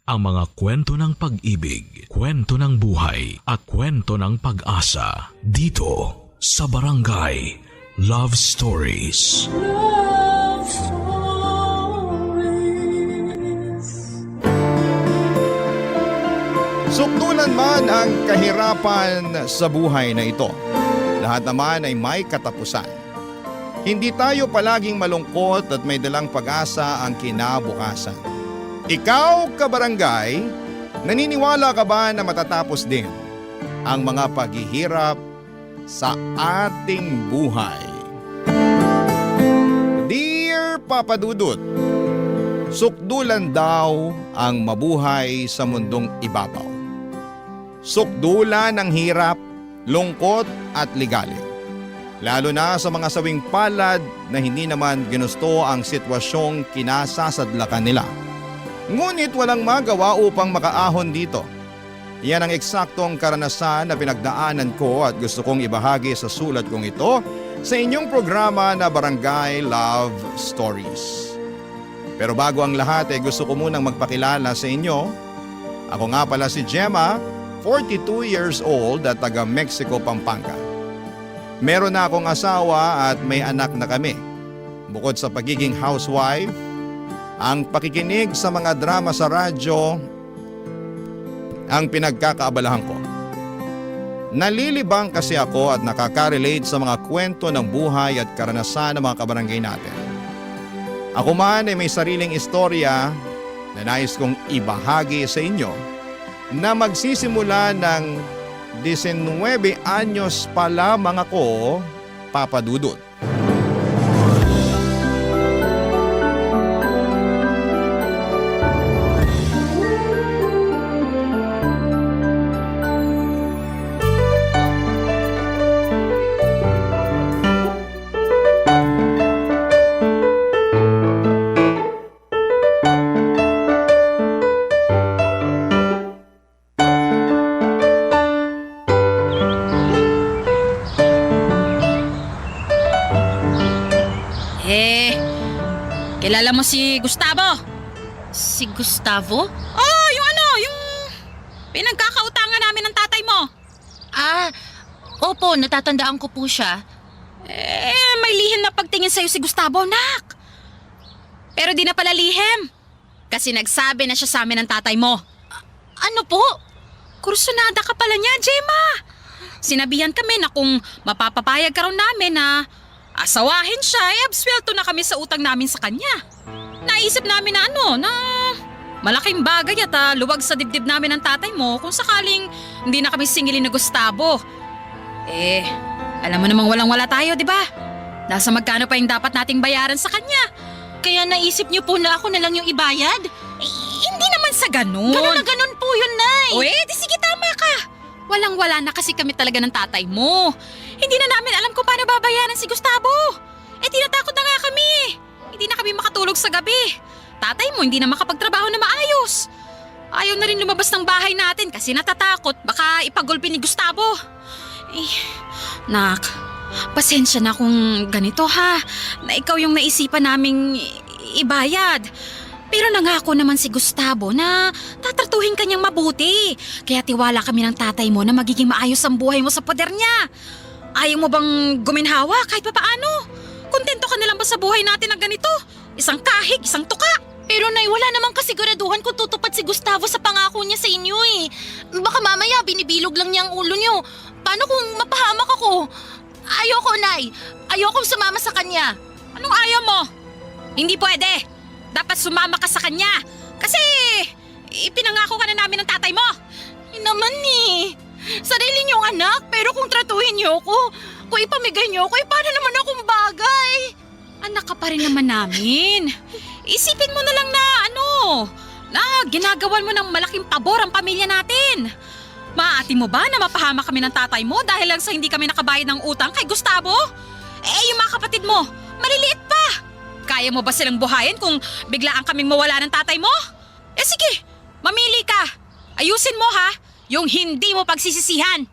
ang mga kwento ng pag-ibig, kwento ng buhay at kwento ng pag-asa dito sa Barangay Love Stories. Love Stories. Sukdulan man ang kahirapan sa buhay na ito, lahat naman ay may katapusan. Hindi tayo palaging malungkot at may dalang pag-asa ang kinabukasan. Ikaw, kabarangay, naniniwala ka ba na matatapos din ang mga paghihirap sa ating buhay? Dear Papa Dudut, sukdulan daw ang mabuhay sa mundong ibabaw. Sukdulan ng hirap, lungkot at ligalig. Lalo na sa mga sawing palad na hindi naman ginusto ang sitwasyong kinasasadlakan nila. Ngunit walang magawa upang makaahon dito. Yan ang eksaktong karanasan na pinagdaanan ko at gusto kong ibahagi sa sulat kong ito sa inyong programa na Barangay Love Stories. Pero bago ang lahat ay gusto ko munang magpakilala sa inyo. Ako nga pala si Gemma, 42 years old at taga Mexico, Pampanga. Meron na akong asawa at may anak na kami. Bukod sa pagiging housewife, ang pakikinig sa mga drama sa radyo ang pinagkakaabalahan ko. Nalilibang kasi ako at nakaka-relate sa mga kwento ng buhay at karanasan ng mga kabarangay natin. Ako man ay may sariling istorya na nais kong ibahagi sa inyo na magsisimula ng 19 anyos pa lamang ako, Papa Dudut. Kilala mo si Gustavo? Si Gustavo? Oh, yung pinagkakautangan namin ng tatay mo. Ah, opo, natatandaan ko po siya. May lihim na pagtingin sa'yo si Gustavo, nak. Pero di na pala lihim. Kasi nagsabi na siya sa amin ng tatay mo. Ano po? Kursunada ka pala niya, Gemma. Sinabihan kami na kung mapapapayag ka raw namin na asawahin siya, abswelto na kami sa utang namin sa kanya. Naisip namin na na malaking bagay at luwag sa dibdib namin ng tatay mo kung sakaling hindi na kami singilin ni Gustavo. Alam mo namang walang-wala tayo, di ba? Nasa magkano pa yung dapat nating bayaran sa kanya. Kaya naisip niyo po na ako na lang yung ibayad? Hindi naman sa ganun. Ganun na ganun po yun, Nay. Di sige, tama ka. Walang-wala na kasi kami talaga ng tatay mo. Hindi na namin alam kung paano babayaran si Gustavo. Tinatakot na nga kami. Hindi na kami makatulog sa gabi. Tatay mo hindi na makapagtrabaho na maayos. Ayaw na rin lumabas ng bahay natin kasi natatakot baka ipagulpi ni Gustavo. Nak, pasensya na kung ganito ha, na ikaw yung naisipan naming ibayad. Pero nangako naman si Gustavo na tatratuhin kanyang mabuti. Kaya tiwala kami ng tatay mo na magiging maayos ang buhay mo sa poder niya. Ayaw mo bang guminhawa kahit papaano? Kontento ka na lang ba sa buhay natin na ganito? Isang kahig, isang tuka. Pero Nay, wala namang kasiguraduhan kung tutupad si Gustavo sa pangako niya sa inyo eh. Baka mamaya binibilog lang niya ang ulo niyo. Paano kung mapahamak ako? Ayoko, Nay. Ayokong sumama sa kanya. Anong ayaw mo? Hindi pwede. Dapat sumama ka sa kanya. Kasi ipinangako ka na namin ng tatay mo. Naman eh. Sarili niyong anak, pero kung tratuhin niyo ako, kung ipamigay niyo ako, paano naman akong bagay? Anak ka pa rin naman namin. Isipin mo na lang na na ginagawan mo ng malaking pabor ang pamilya natin. Maaati mo ba na mapahamak kami ng tatay mo dahil lang sa hindi kami nakabayad ng utang kay Gustavo? Yung mga kapatid mo, maliliit pa. Kaya mo ba silang buhayin kung biglaan kaming mawala ng tatay mo? Sige, mamili ka. Ayusin mo ha, yung hindi mo pagsisisihan.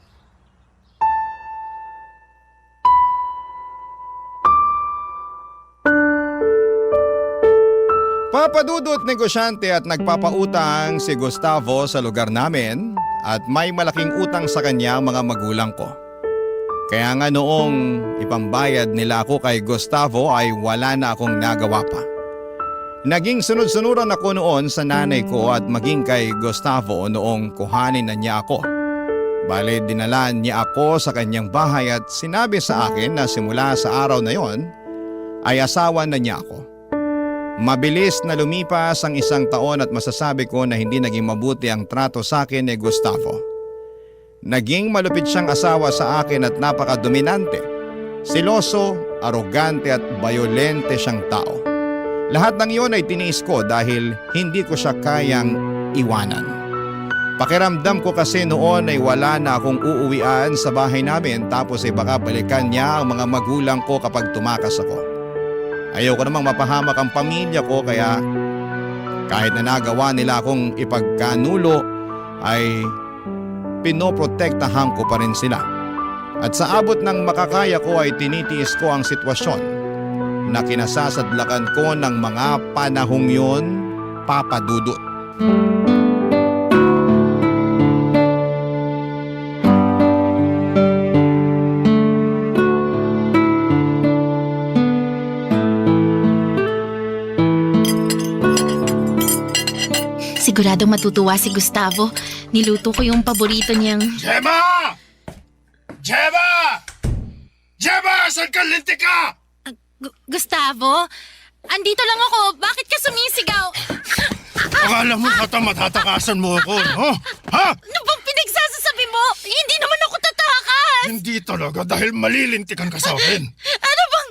Papa Papadudot negosyante at nagpapautang si Gustavo sa lugar namin at may malaking utang sa kanya ang mga magulang ko. Kaya nga noong ipambayad nila ako kay Gustavo ay wala na akong nagawa pa. Naging sunod-sunuran ako noon sa nanay ko at maging kay Gustavo noong kuhanin na niya ako. Bale, dinala niya ako sa kanyang bahay at sinabi sa akin na simula sa araw na yon ay asawa na niya ako. Mabilis na lumipas ang 1 taon at masasabi ko na hindi naging mabuti ang trato sa akin ni Gustavo. Naging malupit siyang asawa sa akin at napakadominante. Siloso, arogante at bayolente siyang tao. Lahat ng iyon ay tiniis ko dahil hindi ko siya kayang iwanan. Pakiramdam ko kasi noon ay wala na akong uuwian sa bahay namin tapos ay baka balikan niya ang mga magulang ko kapag tumakas ako. Ayoko namang mapahamak ang pamilya ko kaya kahit na nagawa nila akong ipagkanulo ay pinoprotektahan ko pa rin sila. At sa abot ng makakaya ko ay tinitiis ko ang sitwasyon na kinasasadlakan ko ng mga panahong yun, Papa Dudut. Siguradong matutuwa si Gustavo. Niluto ko yung paborito niyang... Gemma! Gemma! Gemma! Saan ka? Lintik ka! Gustavo? Andito lang ako. Bakit ka sumisigaw? Akala mo matatakasan mo ako, no? Ha? Ano bang pinagsasasabi mo? Hindi naman ako tatakas! Hindi talaga dahil malilintikan ka sa akin. Ano bang...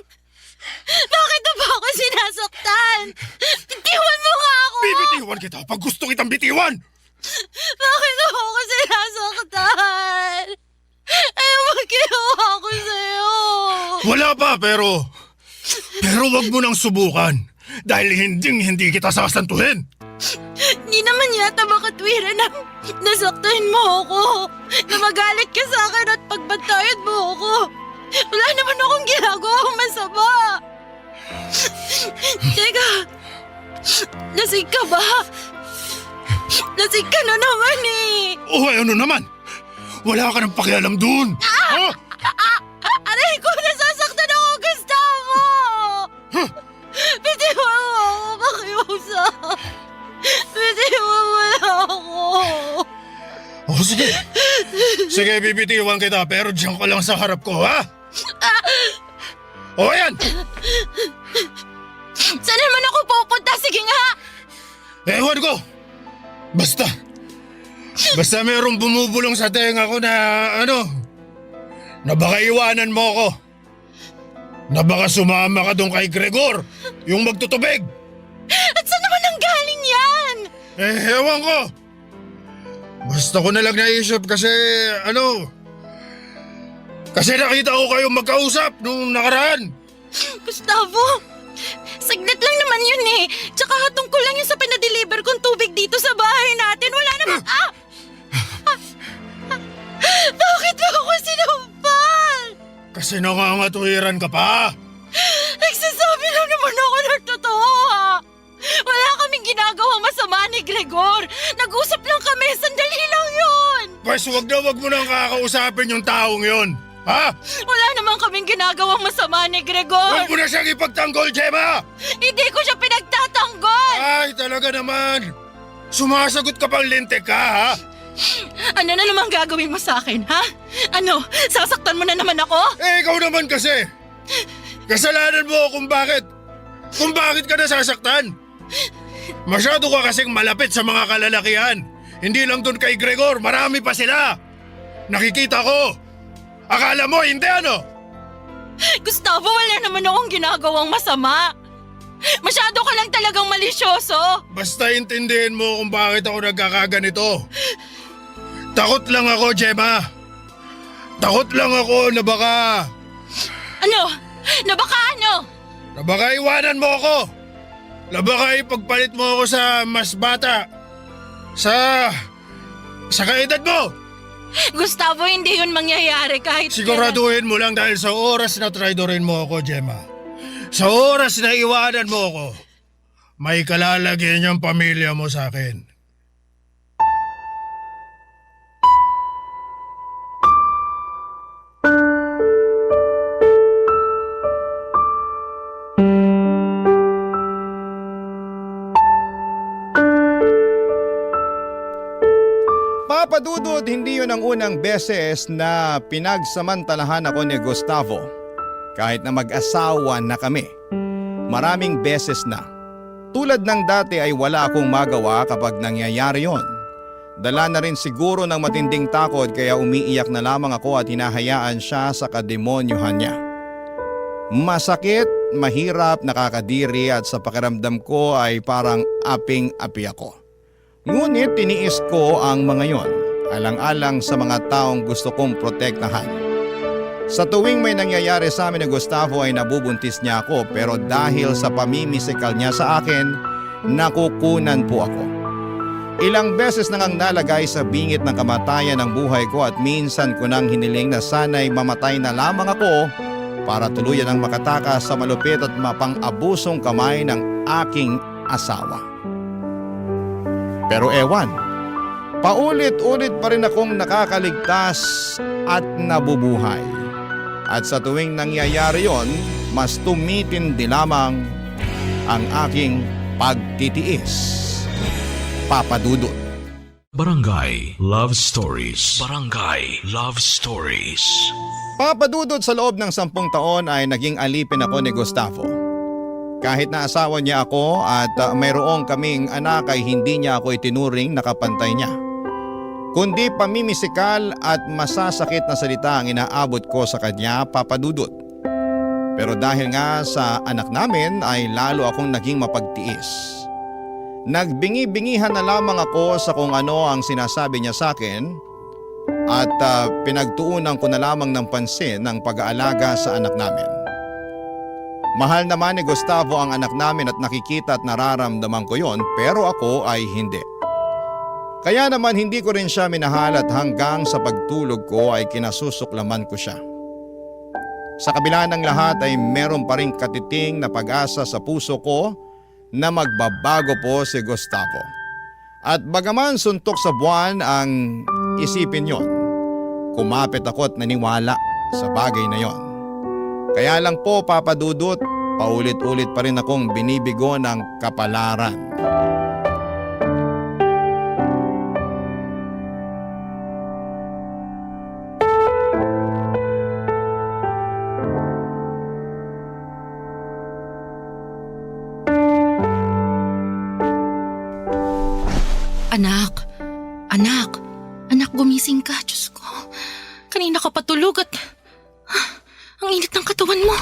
Bakit na ba ako sinasaktan? Bitiwan mo nga ako! Bibitiwan kita pag gusto kitang bitiwan! Bakit na ako sinasaktan? Ano ba ginawa ko sa'yo? Wala pa pero wag mo nang subukan dahil hindi kita sasantuhin. Hindi naman yata makatwiran na nasaktan mo ako. Na magalit ka sa akin at pagbantayan mo ako. Wala naman akong ginagawang masama. Teka, lasing ka ba? Lasing ka na naman eh. O ano naman? Wala ka nang pakialam dun. Ha? Aray ko, nasasaktan ako, Gustavo! Bitiwan mo ako, pakiusap. Bitiwan mo na ako. O sige. Sige, bibitiwan kita pero diyan ka lang sa harap ko, ha? O ayan! Saan naman ako pupunta? Sige nga! Ewan ko! Basta mayroong bumubulong sa tenga ko na na baka iwanan mo ako. Na baka sumama ka doon kay Gregor, yung magtutubig. At saan naman ang galing yan? Ewan ko. Basta ko na lang naisip kasi kasi nakita ko kayong magkausap nung nakaraan. Gustavo, saglit lang naman yun eh. Tsaka tungkol lang yun sa pinadeliver kong tubig dito sa bahay natin. Wala naman... Bakit mo ako sinampal? Kasi nangangatuwiran ka pa. Nagsasabi lang naman ako ng totoo ha. Wala kaming ginagawang masama ni Gregor. Nag-usap lang kami, sandali lang yun. Pwes wag mo nang kakausapin yung taong yun. Ha? Wala naman kaming ginagawang masama ni Gregor. Huwag mo na siyang ipagtanggol, Gemma! Hindi ko siya pinagtatanggol. Ay, talaga naman. Sumasagot ka pang lintik ka, ha? Ano na naman gagawin mo sa akin, ha? Ano, sasaktan mo na naman ako? Ikaw naman kasi. Kasalanan mo kung bakit ka nasasaktan. Masyado ka kasing malapit sa mga kalalakihan. Hindi lang dun kay Gregor, marami pa sila. Nakikita ko. Akala mo, hindi Gustavo, wala naman akong ginagawang masama. Masyado ka lang talagang malisyoso. Basta intindihin mo kung bakit ako nagkakaganito. Takot lang ako, Gemma. Takot lang ako na baka... Ano? Na baka ano? Na baka iwanan mo ako. Na baka ipagpalit mo ako sa mas bata. Sa kaedad mo. Gustavo, hindi yun mangyayari kahit... Siguraduhin mo lang dahil sa oras na traidorin mo ako, Gemma. Sa oras na iwanan mo ako, may kalalagyan niyang pamilya mo sa akin. Papa Dudut, hindi yun ang unang beses na pinagsamantalahan ako ni Gustavo. Kahit na mag-asawa na kami. Maraming beses na. Tulad ng dati ay wala akong magawa kapag nangyayari yon. Dala na rin siguro ng matinding takot kaya umiiyak na lamang ako at hinahayaan siya sa kademonyuhan niya. Masakit, mahirap, nakakadiri at sa pakiramdam ko ay parang aping-api ako. Ngunit tiniis ko ang mga yon, alang-alang sa mga taong gusto kong protektahan. Sa tuwing may nangyayari sa amin ni Gustavo ay nabubuntis niya ako pero dahil sa pamimisikal niya sa akin, nakukunan po ako. Ilang beses nang ang nalagay sa bingit ng kamatayan ng buhay ko at minsan ko nang hiniling na sana'y mamatay na lamang ako para tuluyan ang makatakas sa malupit at mapang-abusong kamay ng aking asawa. Pero ewan, paulit-ulit pa rin akong nakakaligtas at nabubuhay. At sa tuwing nangyayari yon, mas tumitindi lamang ang aking pagtitiis. Papa Dudut. Barangay Love Stories. Barangay Love Stories. Papa Dudut, sa loob ng 10 taon ay naging alipin ako ni Gustavo. Kahit na asawa niya ako at mayroong kaming anak ay hindi niya ako itinuring na kapantay niya. Kundi pamimisikal at masasakit na salita ang inaabot ko sa kanya, Papa Dudut. Pero dahil nga sa anak namin ay lalo akong naging mapagtiis. Nagbingi-bingihan na lamang ako sa kung ano ang sinasabi niya sa akin at pinagtuunan ko na lamang ng pansin ang pag-aalaga sa anak namin. Mahal naman ni Gustavo ang anak namin at nakikita at nararamdaman ko yon, pero ako ay hindi. Kaya naman hindi ko rin siya minahal at hanggang sa pagtulog ko ay kinasusuklaman ko siya. Sa kabila ng lahat ay meron pa rin katiting na pag-asa sa puso ko na magbabago po si Gustavo. At bagaman suntok sa buwan ang isipin yon, kumapit ako at naniwala sa bagay na yon. Kaya lang po, Papa Dudut, paulit-ulit pa rin akong binibigo ng kapalaran. Anak, gumising ka, Diyos ko. Kanina ka patulog at ang init ng katawan mo.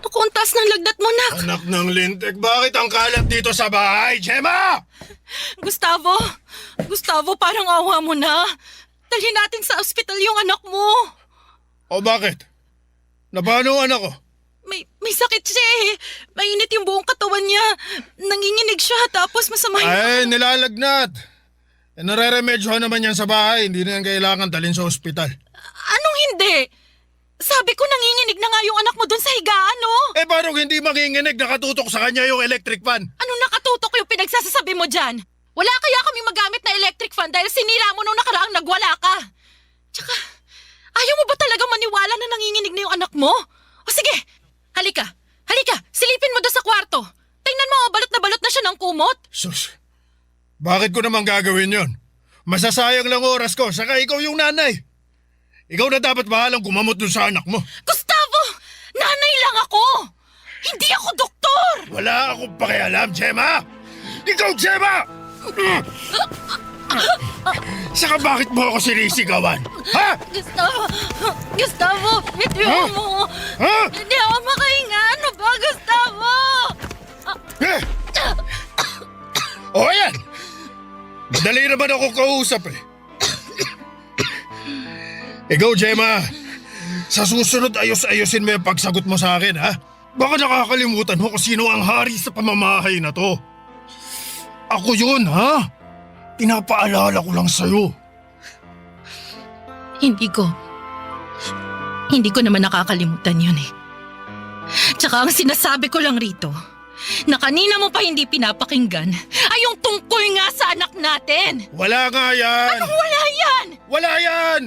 Naku, ang taas ng lagnat mo, nak. Anak ng lintik, bakit ang kalat dito sa bahay, Gemma? Gustavo, parang awa mo na. Dalhin natin sa ospital yung anak mo. O bakit? Napano ang anak ko? May sakit siya eh. Mainit yung buong katawan niya. Nanginginig siya tapos masama yung... Ay, nilalagnat. Nareremedyohan naman yan sa bahay. Hindi na yan kailangan dalhin sa ospital. Anong hindi? Sabi ko nanginginig na nga yung anak mo dun sa higaan, no? Eh, paano hindi manginginig? Nakatutok sa kanya yung electric fan. Anong nakatutok yung pinagsasasabi mo dyan? Wala kaya kaming magamit na electric fan dahil sinira mo nung nakaraang nagwala ka. Tsaka, ayaw mo ba talaga maniwala na nanginginig na yung anak mo? O sige, halika, silipin mo doon sa kwarto. Tingnan mo, balot na siya ng kumot. Sus, bakit ko naman gagawin yon? Masasayang lang oras ko, saka ikaw yung nanay. Ikaw na dapat bahalang gumamot dun sa anak mo. Gustavo, nanay lang ako. Hindi ako doktor. Wala akong pakialam, Gemma. Ikaw, Gemma! Saka bakit mo ako sinisigawan? Ha? Gustavo, bitiwan mo. Ha? Hindi ako makahinga. Ano ba, Gustavo? Eh? O ayan! Madali naman ako kausap eh. Ikaw, Gemma, sa susunod ayos-ayosin mo yung pagsagot mo sa akin, ha? Baka nakakalimutan mo kung sino ang hari sa pamamahay na to. Ako yun, ha? Pinapaalala ko lang sa'yo. Hindi ko naman nakakalimutan yun eh. Tsaka ang sinasabi ko lang rito, na kanina mo pa hindi pinapakinggan ay yung tungkol nga sa anak natin. Wala nga yan! Wala yan! Wala yan!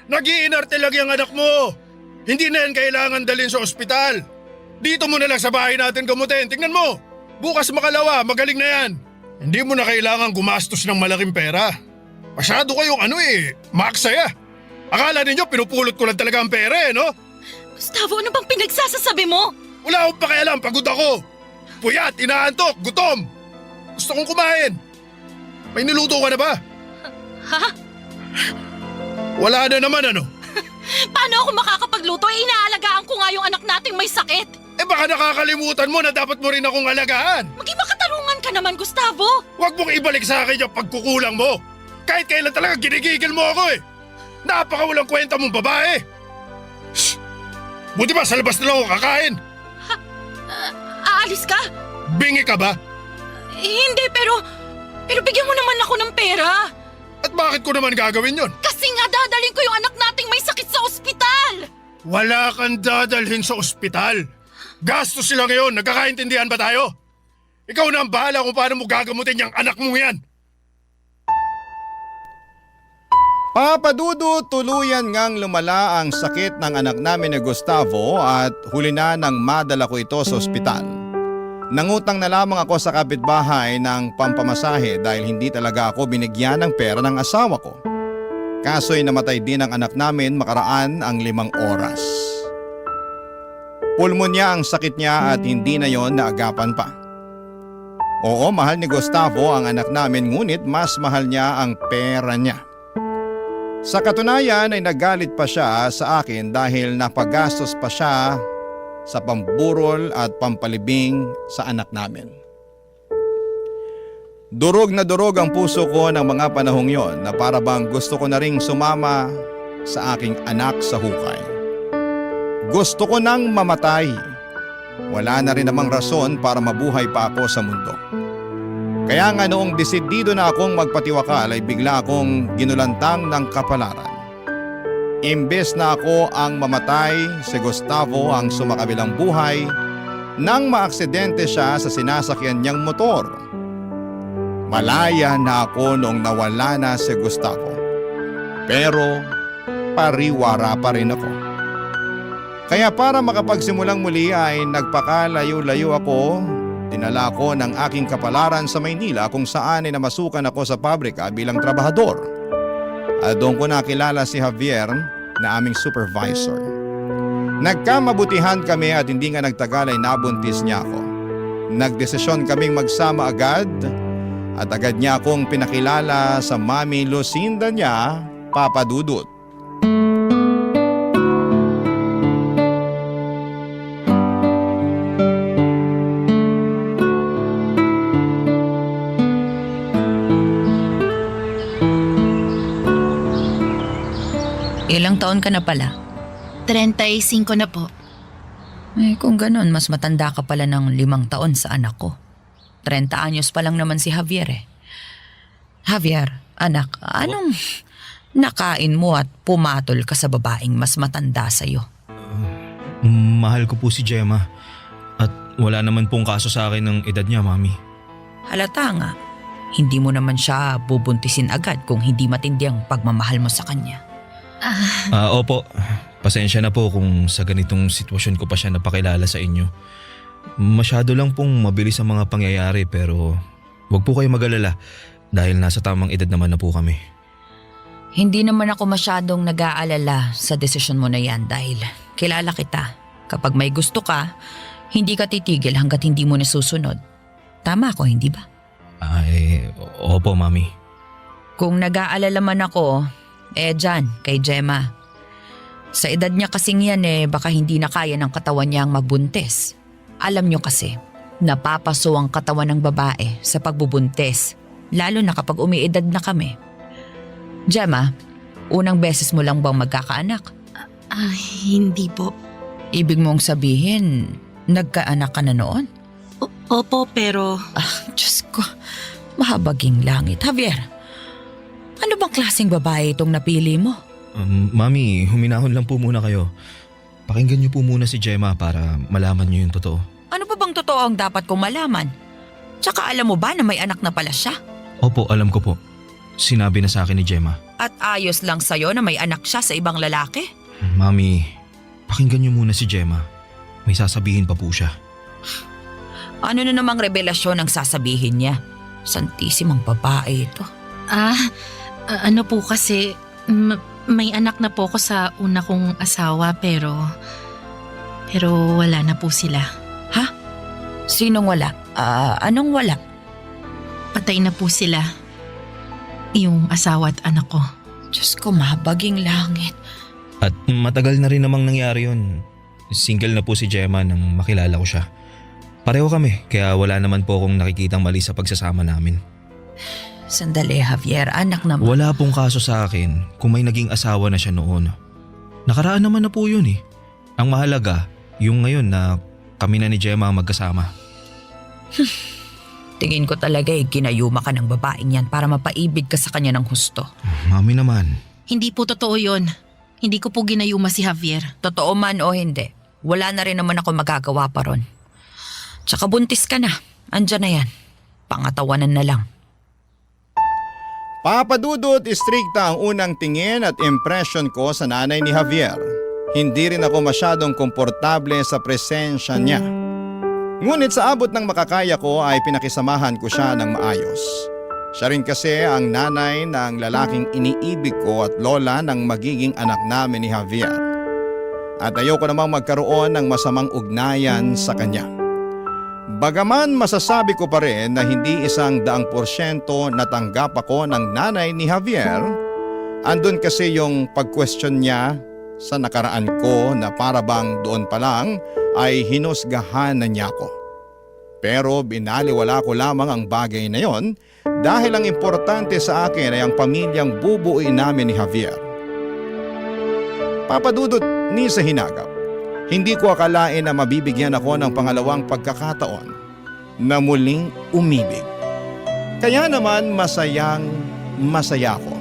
Nag-iinarte lang yung anak mo. Hindi na yan kailangan dalhin sa ospital. Dito mo na lang sa bahay natin gamutin. Tingnan mo, bukas makalawa, magaling na yan. Hindi mo na kailangan gumastos ng malaking pera. Masyado kayong maaksaya. Akala ninyo pinupulot ko lang talaga ang pera no? Gustavo, ano bang pinagsasasabi mo? Wala akong pakialam, pagod ako. Puyat, inaantok, gutom. Gusto kong kumain. May niluto ka na ba? Ha? Wala na naman Paano ako makakapagluto? Inaalagaan ko nga yung anak nating may sakit. Baka nakakalimutan mo na dapat mo rin akong alagaan. Maging makatarungan ka naman, Gustavo. Huwag mong ibalik sa akin yung pagkukulang mo. Kahit kailan talaga ginigigil mo ako Napakawalang kwenta mong babae. Shh! Buti ba sa labas na lang ako kakain? Aalis ka? Bingi ka ba? Hindi, pero bigyan mo naman ako ng pera. At bakit ko naman gagawin yon? Kasi nga dadalhin ko yung anak nating may sakit sa ospital. Wala kang dadalhin sa ospital. Gastos sila ngayon, nagkakaintindihan ba tayo? Ikaw na ang bahala kung paano mo gagamutin yung anak mo yan. Papadudu, tuluyan ngang lumala ang sakit ng anak namin ni Gustavo at huli na nang madala ko ito sa ospital. Nangutang na lamang ako sa kapitbahay ng pampamasahe dahil hindi talaga ako binigyan ng pera ng asawa ko. Kaso'y namatay din ang anak namin makaraan ang 5 oras. Pulmonya ang sakit niya at hindi na yon naagapan pa. Oo, mahal ni Gustavo ang anak namin ngunit mas mahal niya ang pera niya. Sa katunayan ay nagalit pa siya sa akin dahil napagastos pa siya sa pamburol at pampalibing sa anak namin. Durog na durog ang puso ko ng mga panahong yon na para bang gusto ko na ring sumama sa aking anak sa hukay. Gusto ko nang mamatay. Wala na rin namang rason para mabuhay pa ako sa mundo. Kaya nga noong desidido na akong magpatiwakal ay bigla akong ginulantang ng kapalaran. Imbes na ako ang mamatay, si Gustavo ang sumakabilang buhay nang maaksidente siya sa sinasakyan niyang motor. Malaya na ako noong nawala na si Gustavo. Pero pariwara pa rin ako. Kaya para makapagsimulang muli ay nagpakalayo-layo ako. Dinala ko ng aking kapalaran sa Maynila kung saan ay namasukan ako sa pabrika bilang trabahador. At doon ko nakilala si Javier na aming supervisor. Nagkamabutihan kami at hindi nga nagtagal ay nabuntis niya ako. Nagdesisyon kaming magsama agad at agad niya akong pinakilala sa Mami Lucinda niya, Papa Dudut. Ilang taon ka na pala? 35 na po. Kung ganun, mas matanda ka pala ng 5 taon sa anak ko. 30 anyos pa lang naman si Javier Javier, anak, anong nakain mo at pumatol ka sa babaeng mas matanda sa'yo? Mahal ko po si Gemma at wala naman pong kaso sa akin ng edad niya, Mami. Halata nga, hindi mo naman siya bubuntisin agad kung hindi matindi ang pagmamahal mo sa kanya. Opo, pasensya na po kung sa ganitong sitwasyon ko pa siya napakilala sa inyo. Masyado lang pong mabilis ang mga pangyayari pero wag po kayo mag-alala dahil nasa tamang edad naman na po kami. Hindi naman ako masyadong nag-aalala sa desisyon mo na yan dahil kilala kita. Kapag may gusto ka, hindi ka titigil hanggat hindi mo nasusunod. Tama ako, hindi ba? Opo, Mami. Kung nag-aalala man ako, dyan, kay Gemma. Sa edad niya kasing yan baka hindi na kaya ng katawan niya ang magbuntis. Alam niyo kasi, napapaso ang katawan ng babae sa pagbubuntis, lalo na kapag umiedad na kami. Gemma, unang beses mo lang bang magkakaanak? Hindi po. Ibig mong sabihin, nagkaanak ka na noon? Opo, pero... Diyos ko, mahabaging langit. Javier, ano bang klaseng babae itong napili mo? Mami, huminahon lang po muna kayo. Pakinggan niyo po muna si Gemma para malaman niyo yung totoo. Ano pa bang bang totoo ang dapat kong malaman? Tsaka alam mo ba na may anak na pala siya? Opo, alam ko po. Sinabi na sa akin ni Gemma. At ayos lang sa'yo na may anak siya sa ibang lalaki? Mami, pakinggan niyo muna si Gemma. May sasabihin pa po siya. Ano na namang revelasyon ang sasabihin niya? Santisimang babae ito. Ano po kasi, may anak na po ako sa una kong asawa pero wala na po sila. Sinong wala? Anong wala? Patay na po sila. Yung asawa at anak ko. Diyos ko, mabaging langit. At matagal na rin namang nangyari yun. Single na po si Gemma nang makilala ko siya. Pareho kami, kaya wala naman po akong nakikitang mali sa pagsasama namin. Sandali, Javier, anak naman. Wala pong kaso sa akin kung may naging asawa na siya noon. Nakaraan naman na po yun eh. Ang mahalaga, yung ngayon na kami na ni Gemma ang magkasama. Tingin ko talaga ginayuma ka ng babaeng yan para mapaibig ka sa kanya ng husto. Mami naman. Hindi po totoo yon. Hindi ko po ginayuma si Javier. Totoo man o hindi, wala na rin naman ako magagawa pa ron. Tsaka buntis ka na, andyan na yan. Pangatawanan na lang. Papadudot, istrikta ang unang tingin at impression ko sa nanay ni Javier. Hindi rin ako masyadong komportable sa presensya niya. Ngunit sa abot ng makakaya ko ay pinakisamahan ko siya ng maayos. Siya rin kasi ang nanay ng lalaking iniibig ko at lola ng magiging anak namin ni Javier. At ayoko namang magkaroon ng masamang ugnayan sa kanya. Bagaman masasabi ko pa rin na hindi 100% natanggap ako ng nanay ni Javier, andun kasi yung pag-question niya sa nakaraan ko na para bang doon pa lang ay hinusgahan na niya ako. Pero binaliwala ko lamang ang bagay na yon dahil ang importante sa akin ay ang pamilyang bubuuin namin ni Javier. Papadudot ni sa hinagap. Hindi ko akalain na mabibigyan ako ng pangalawang pagkakataon na muling umibig. Kaya naman masaya ko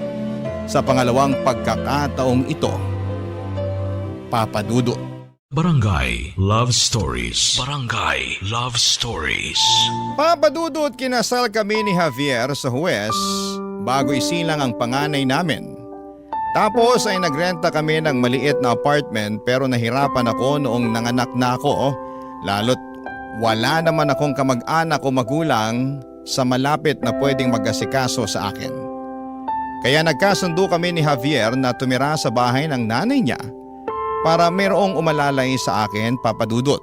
sa pangalawang pagkakataong ito. Papadudot. Barangay Love Stories. Barangay Love Stories. Papadudot, kinasal kami ni Javier sa Huwes bago isilang ang panganay namin. Tapos ay nagrenta kami ng maliit na apartment pero nahirapan ako noong nanganak na ako, lalo't wala naman akong kamag-anak o magulang sa malapit na pwedeng mag-asikaso sa akin. Kaya nagkasundo kami ni Javier na tumira sa bahay ng nanay niya para mayroong umalalay sa akin, Papadudot.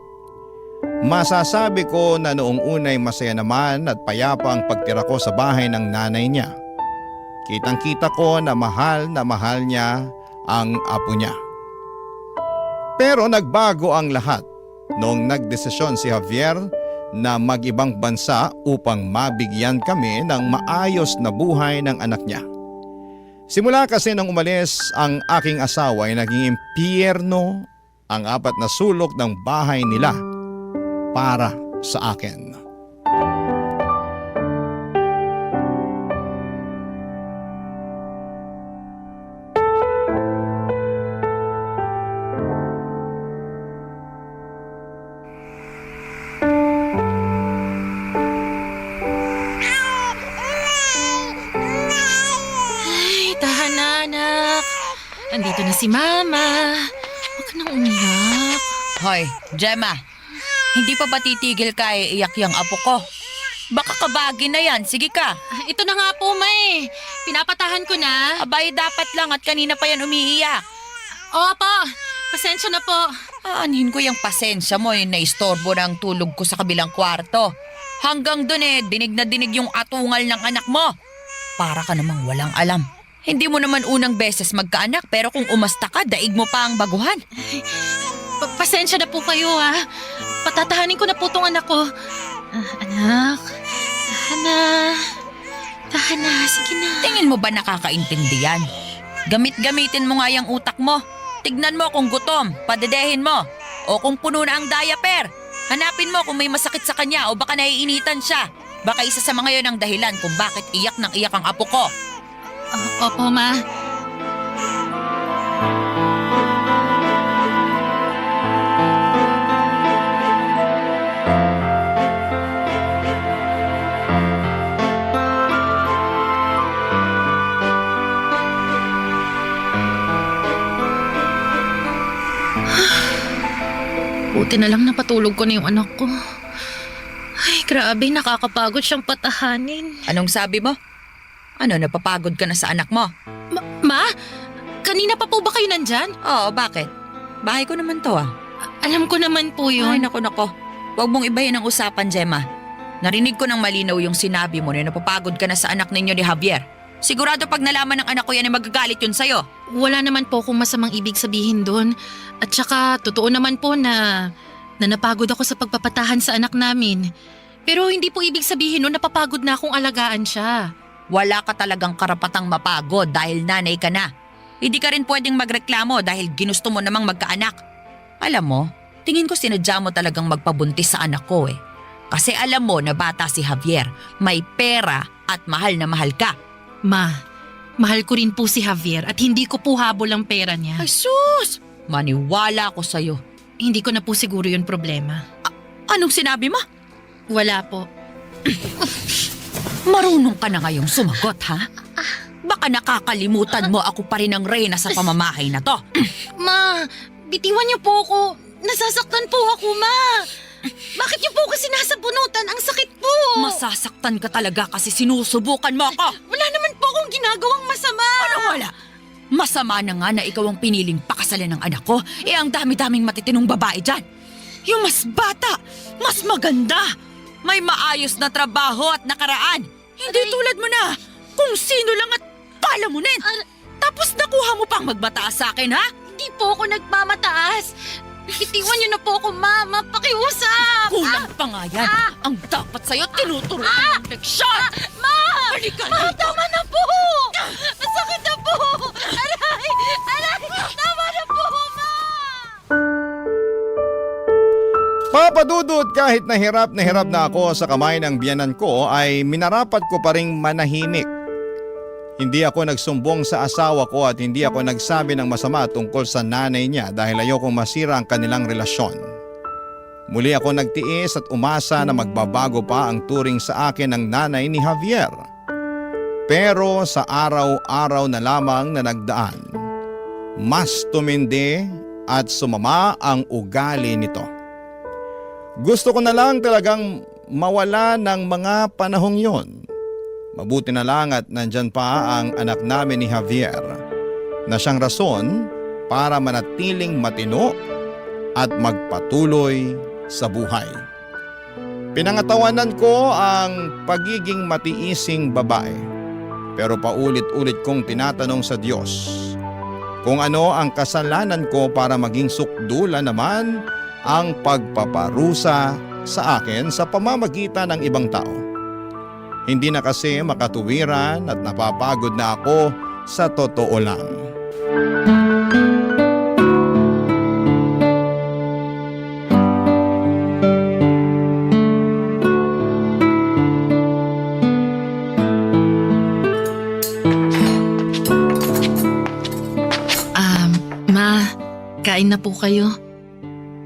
Masasabi ko na noong unay masaya naman at payapa ang pagtira ko sa bahay ng nanay niya. Kitang-kita ko na mahal niya ang apo niya. Pero nagbago ang lahat noong nagdesisyon si Javier na mag-ibang bansa upang mabigyan kami ng maayos na buhay ng anak niya. Simula kasi nang umalis ang aking asawa ay naging impyerno ang 4 na sulok ng bahay nila para sa akin. Andito na si Mama. Huwag ka nang umiyak. Hoy, Gemma, hindi pa ba titigil ka iiyak yung apo ko? Baka kabagi na yan, sige ka. Ito na nga po, May. Pinapatahan ko na. Abay, dapat lang at kanina pa yan umiiyak. Opo, pasensya na po. Aanhin ko yung pasensya mo yung naistorbo ng tulog ko sa kabilang kwarto. Hanggang dun dinig na dinig yung atungal ng anak mo. Para ka namang walang alam. Hindi mo naman unang beses magkaanak pero kung umasta ka, daig mo pa ang baguhan. Pasensya na po kayo ha. Patatahanin ko na po tong anak ko. Anak, tahan na, sige na. Tingin mo ba nakakaintindi yan? Gamit-gamitin mo nga yung utak mo. Tignan mo kung gutom, padedehin mo. O kung puno na ang diaper. Hanapin mo kung may masakit sa kanya o baka naiinitan siya. Baka isa sa mga yon ang dahilan kung bakit iyak ng iyak ang apo ko. Opo, Ma. Buti na lang napatulog ko na yung anak ko. Ay, grabe, nakakapagod siyang patahanin. Anong sabi mo? Ano, napapagod ka na sa anak mo? Ma? Kanina pa po ba kayo nandyan? Oo, bakit? Bahay ko naman to ah. Alam ko naman po Ay, yun. nako. Huwag mong ibahin ang usapan, Gemma. Narinig ko ng malinaw yung sinabi mo na napapagod ka na sa anak ninyo ni Javier. Sigurado pag nalaman ng anak ko yan ay magagalit yun sa'yo. Wala naman po akong masamang ibig sabihin doon. At saka, totoo naman po na napagod ako sa pagpapatahan sa anak namin. Pero hindi po ibig sabihin nun napapagod na akong alagaan siya. Wala ka talagang karapatang mapagod dahil nanay ka na. Hindi ka rin pwedeng magreklamo dahil ginusto mo namang magkaanak. Alam mo, tingin ko sinadya mo talagang magpabuntis sa anak ko eh. Kasi alam mo na bata si Javier, may pera at mahal na mahal ka. Ma, mahal ko rin po si Javier at hindi ko po habol ang pera niya. Ay sus! Maniwala ako sa'yo. Hindi ko na po siguro yun problema. Anong sinabi mo? Wala po. Marunong ka na ngayong sumagot, ha? Baka nakakalimutan mo ako pa rin ang reyna sa pamamahay na to. Ma, bitiwan niyo po ako. Nasasaktan po ako, Ma. Bakit niyo po ako sinasabunutan? Ang sakit po. Masasaktan ka talaga kasi sinusubukan mo ako. Wala naman po akong ginagawang masama. Ano wala? Masama na nga na ikaw ang piniling pakasalan ng anak ko. Ang dami-daming matitinong babae dyan. Yung mas bata, mas maganda. May maayos na trabaho at nakaraan. Hindi tulad mo na. Kung sino lang at palamunin. Tapos nakuha mo pang magbataas sa akin, ha? Hindi po ako nagmamataas. Bitiwan niyo na po ako, Mama. Pakiusap. Kulang pa nga yan. Ang dapat sa'yo, tinuturuan ng leksyon. Ma! Halika Ma, dito. tama na po! Masakit na po! Aray! Aray! Tama na po, Ma! Papadudot kahit na hirap na ako sa kamay ng biyanan ko ay minarapat ko pa ring manahimik. Hindi ako nagsumbong sa asawa ko at hindi ako nagsabi ng masama tungkol sa nanay niya dahil ayokong masira ang kanilang relasyon. Muli ako nagtiis at umasa na magbabago pa ang turing sa akin ng nanay ni Javier. Pero sa araw-araw na lamang na nagdaan, mas tumindi at sumama ang ugali nito. Gusto ko na lang talagang mawala ng mga panahong yon. Mabuti na lang at nandyan pa ang anak namin ni Javier na siyang rason para manatiling matino at magpatuloy sa buhay. Pinangatawanan ko ang pagiging matiising babae pero paulit-ulit kong tinatanong sa Diyos kung ano ang kasalanan ko para maging sukdula naman ang pagpaparusa sa akin sa pamamagitan ng ibang tao. Hindi na kasi makatuwiran at napapagod na ako sa totoo lang. Ma, kain na po kayo.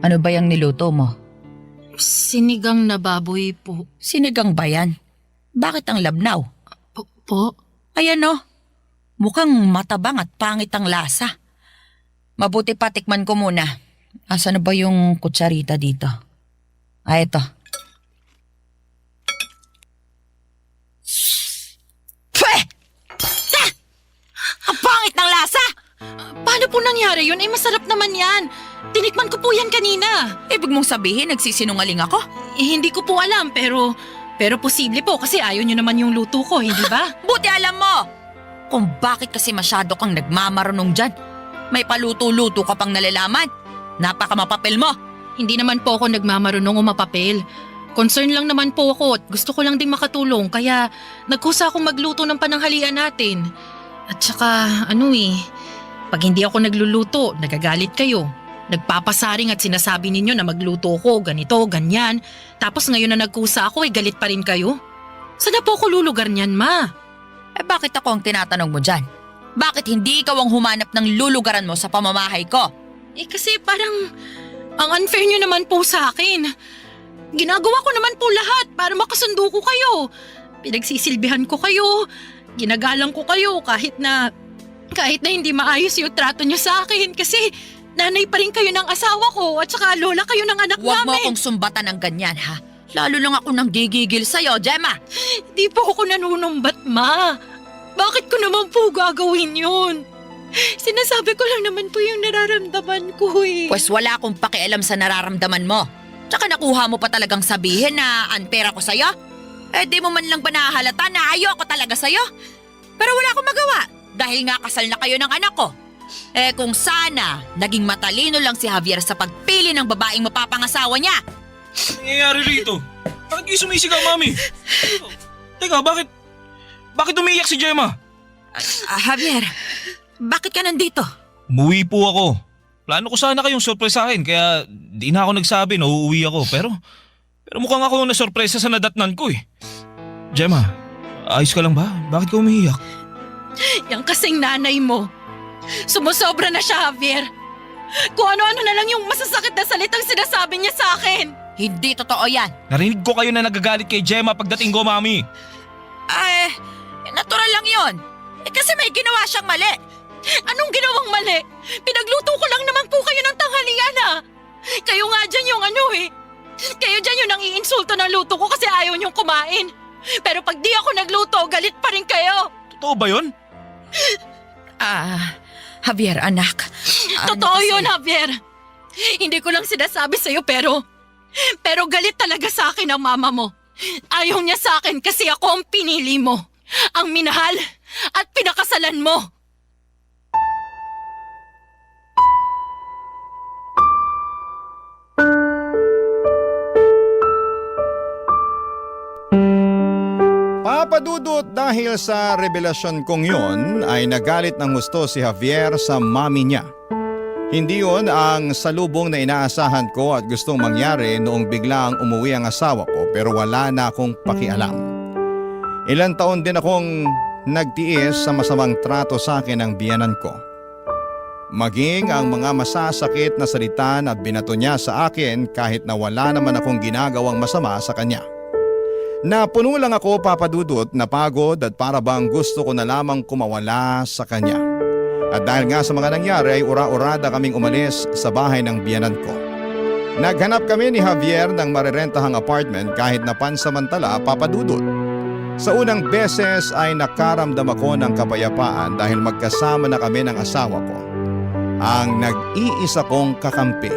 Ano ba yung niluto mo? Sinigang na baboy po. Sinigang ba yan? Bakit ang labnaw? Po? Ayan o, mukhang matabang at pangit ang lasa. Mabuti pa tikman ko muna. Asa na ba yung kutsarita dito? Eto. Pweh! Ah! Ang pangit ng lasa! Paano po nangyari yun? Masarap naman yan. Tinikman ko po yan kanina. Ibig mong sabihin nagsisinungaling ako? Hindi ko po alam pero posible po kasi ayaw nyo naman yung luto ko, hindi ba? Buti alam mo! Kung bakit kasi masyado kang nagmamarunong dyan. May paluto-luto ka pang nalalaman. Napakamapapel mo. Hindi naman po ako nagmamarunong o mapapel. Concern lang naman po ako at gusto ko lang din makatulong kaya nagkusa akong magluto ng pananghalian natin. At saka pag hindi ako nagluluto, nagagalit kayo. Nagpapasaring at sinasabi ninyo na magluto ko, ganito, ganyan. Tapos ngayon na nagkusa ako, galit pa rin kayo? Saan na po ako lulugar niyan, Ma? Bakit ako ang tinatanong mo dyan? Bakit hindi ikaw ang humanap ng lulugaran mo sa pamamahay ko? Kasi parang ang unfair nyo naman po sa akin. Ginagawa ko naman po lahat para makasundo ko kayo. Pinagsisilbihan ko kayo, ginagalang ko kayo kahit na hindi maayos yung trato nyo sa akin kasi nanay pa rin kayo ng asawa ko at saka lola kayo ng anak Huwag mo namin. akong sumbatan ng ganyan, ha? Lalo lang ako nang gigigil sa'yo, Gemma. Di po ako nanunumbat, ma. Bakit ko naman po gagawin yun? Sinasabi ko lang naman po yung nararamdaman ko eh. Pues wala akong pakialam sa nararamdaman mo. Tsaka nakuha mo pa talagang sabihin na unfair ako sa'yo? Eh di mo man lang ba nahahalata na ayoko talaga sa'yo? Pero wala akong magawa dahil nga kasal na kayo ng anak ko. Eh kung sana, naging matalino lang si Javier sa pagpili ng babaeng mapapangasawa niya. Ano nangyayari rito? Bakit kayo sumisigaw, Mami? Teka, bakit umiiyak si Gemma? Javier, bakit ka nandito? Umuwi po ako. Plano ko sana kayong sorpresahin kaya di na ako nagsabi na uuwi ako pero mukhang ako na-sorpresa sa nadatnan ko eh. Gemma, ayos ka lang ba? Bakit ka umiiyak? Yang kasing nanay mo. Sumusobra na siya, Javier. Kung ano-ano na lang yung masasakit na salitang sinasabi niya sa akin. Hindi totoo yan. Narinig ko kayo na nagagalit kay Gemma pagdating ko, Mami. Ay, natural lang yon. Eh kasi may ginawa siyang mali. Anong ginawang mali? Pinagluto ko lang naman po kayo ng tanghalian ah. Kayo nga dyan yung ano eh. Kayo dyan yung nang-iinsulto ng luto ko kasi ayaw niyong kumain. Pero pag di ako nagluto, galit pa rin kayo. Totoo ba yun? Javier, anak. Totoo yun, Javier. Hindi ko lang sinasabi sa'yo pero galit talaga sa akin ang mama mo. Ayaw niya sa akin kasi ako ang pinili mo. Ang minahal at pinakasalan mo. Papadudot dahil sa revelasyon kong yon ay nagalit ng husto si Javier sa mami niya. Hindi yon ang salubong na inaasahan ko at gustong mangyari noong biglang umuwi ang asawa ko pero wala na akong pakialam. Ilang taon din akong nagtiis sa masamang trato sa akin ng biyanan ko. Maging ang mga masasakit na salita na binato niya sa akin kahit na wala naman akong ginagawang masama sa kanya. Napuno lang ako, Papadudot, na pagod at para bang gusto ko na lamang kumawala sa kanya. At dahil nga sa mga nangyari ay ura-urada kaming umalis sa bahay ng biyanan ko. Naghanap kami ni Javier ng marirentahang apartment kahit na pansamantala, Papadudot. Sa unang beses ay nakaramdam ako ng kapayapaan dahil magkasama na kami ng asawa ko. Ang nag-iisa kong kakampi.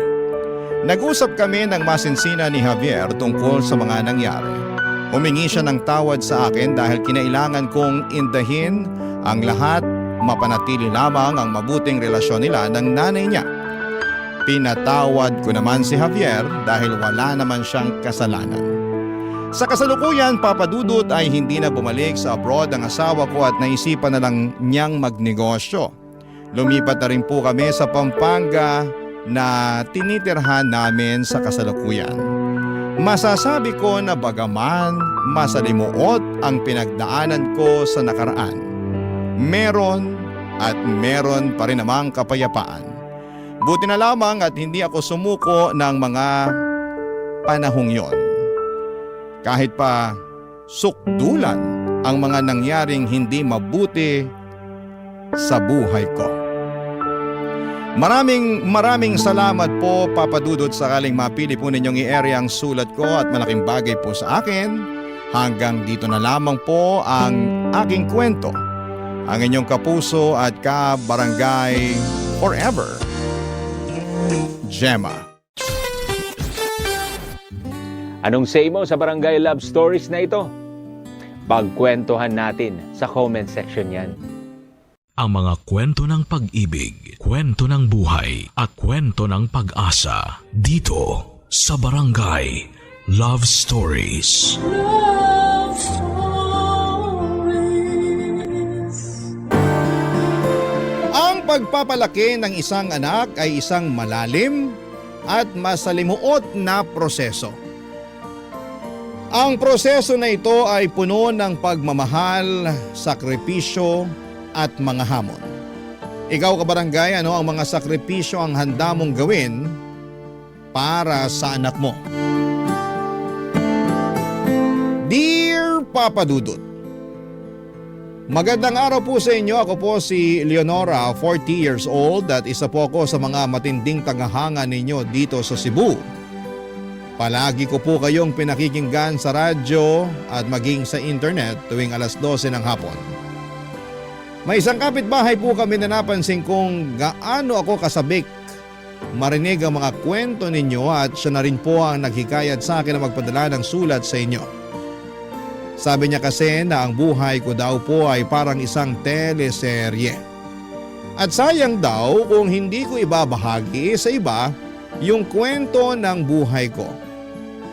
Nag-usap kami ng masinsina ni Javier tungkol sa mga nangyari. Humingi siya ng tawad sa akin dahil kinailangan kong indahin ang lahat, mapanatili lamang ang mabuting relasyon nila ng nanay niya. Pinatawad ko naman si Javier dahil wala naman siyang kasalanan. Sa kasalukuyan, Papadudot, ay hindi na bumalik sa abroad ang asawa ko at naisipan na lang niyang magnegosyo. Lumipat na rin po kami sa Pampanga na tinitirhan namin sa kasalukuyan. Masasabi ko na bagaman masalimuot ang pinagdaanan ko sa nakaraan, meron pa rin namang kapayapaan. Buti na lamang at hindi ako sumuko ng mga panahong yon. Kahit pa sukdulan ang mga nangyaring hindi mabuti sa buhay ko. Maraming salamat po, Papadudot, sakaling mapili po ninyong i-area ang sulat ko at malaking bagay po sa akin. Hanggang dito na lamang po ang aking kwento. Ang inyong kapuso at kabarangay forever, Gemma. Anong say mo sa Barangay Love Stories na ito? Pagkwentuhan natin sa comment section yan. Ang mga kwento ng pag-ibig, kwento ng buhay at kwento ng pag-asa dito sa Barangay Love Stories. Love Stories. Ang pagpapalaki ng isang anak ay isang malalim at masalimuot na proseso. Ang proseso na ito ay puno ng pagmamahal, sakripisyo at mga hamon. Ikaw, kabarangay, ano ang mga sakripisyo ang handa mong gawin para sa anak mo? Dear Papadudot, Magandang araw po sa inyo. Ako po si Leonora, 40 years old at isa po ako sa mga matinding tagahanga ninyo dito sa Cebu. Palagi ko po kayong pinakikinggan sa radyo at maging sa internet tuwing alas 12 ng hapon. May isang kapitbahay po kami na napansin kung gaano ako kasabik marinig ang mga kwento ninyo at siya na rin po ang naghikayat sa akin na magpadala ng sulat sa inyo. Sabi niya kasi na ang buhay ko daw po ay parang isang teleserye. At sayang daw kung hindi ko ibabahagi sa iba yung kwento ng buhay ko.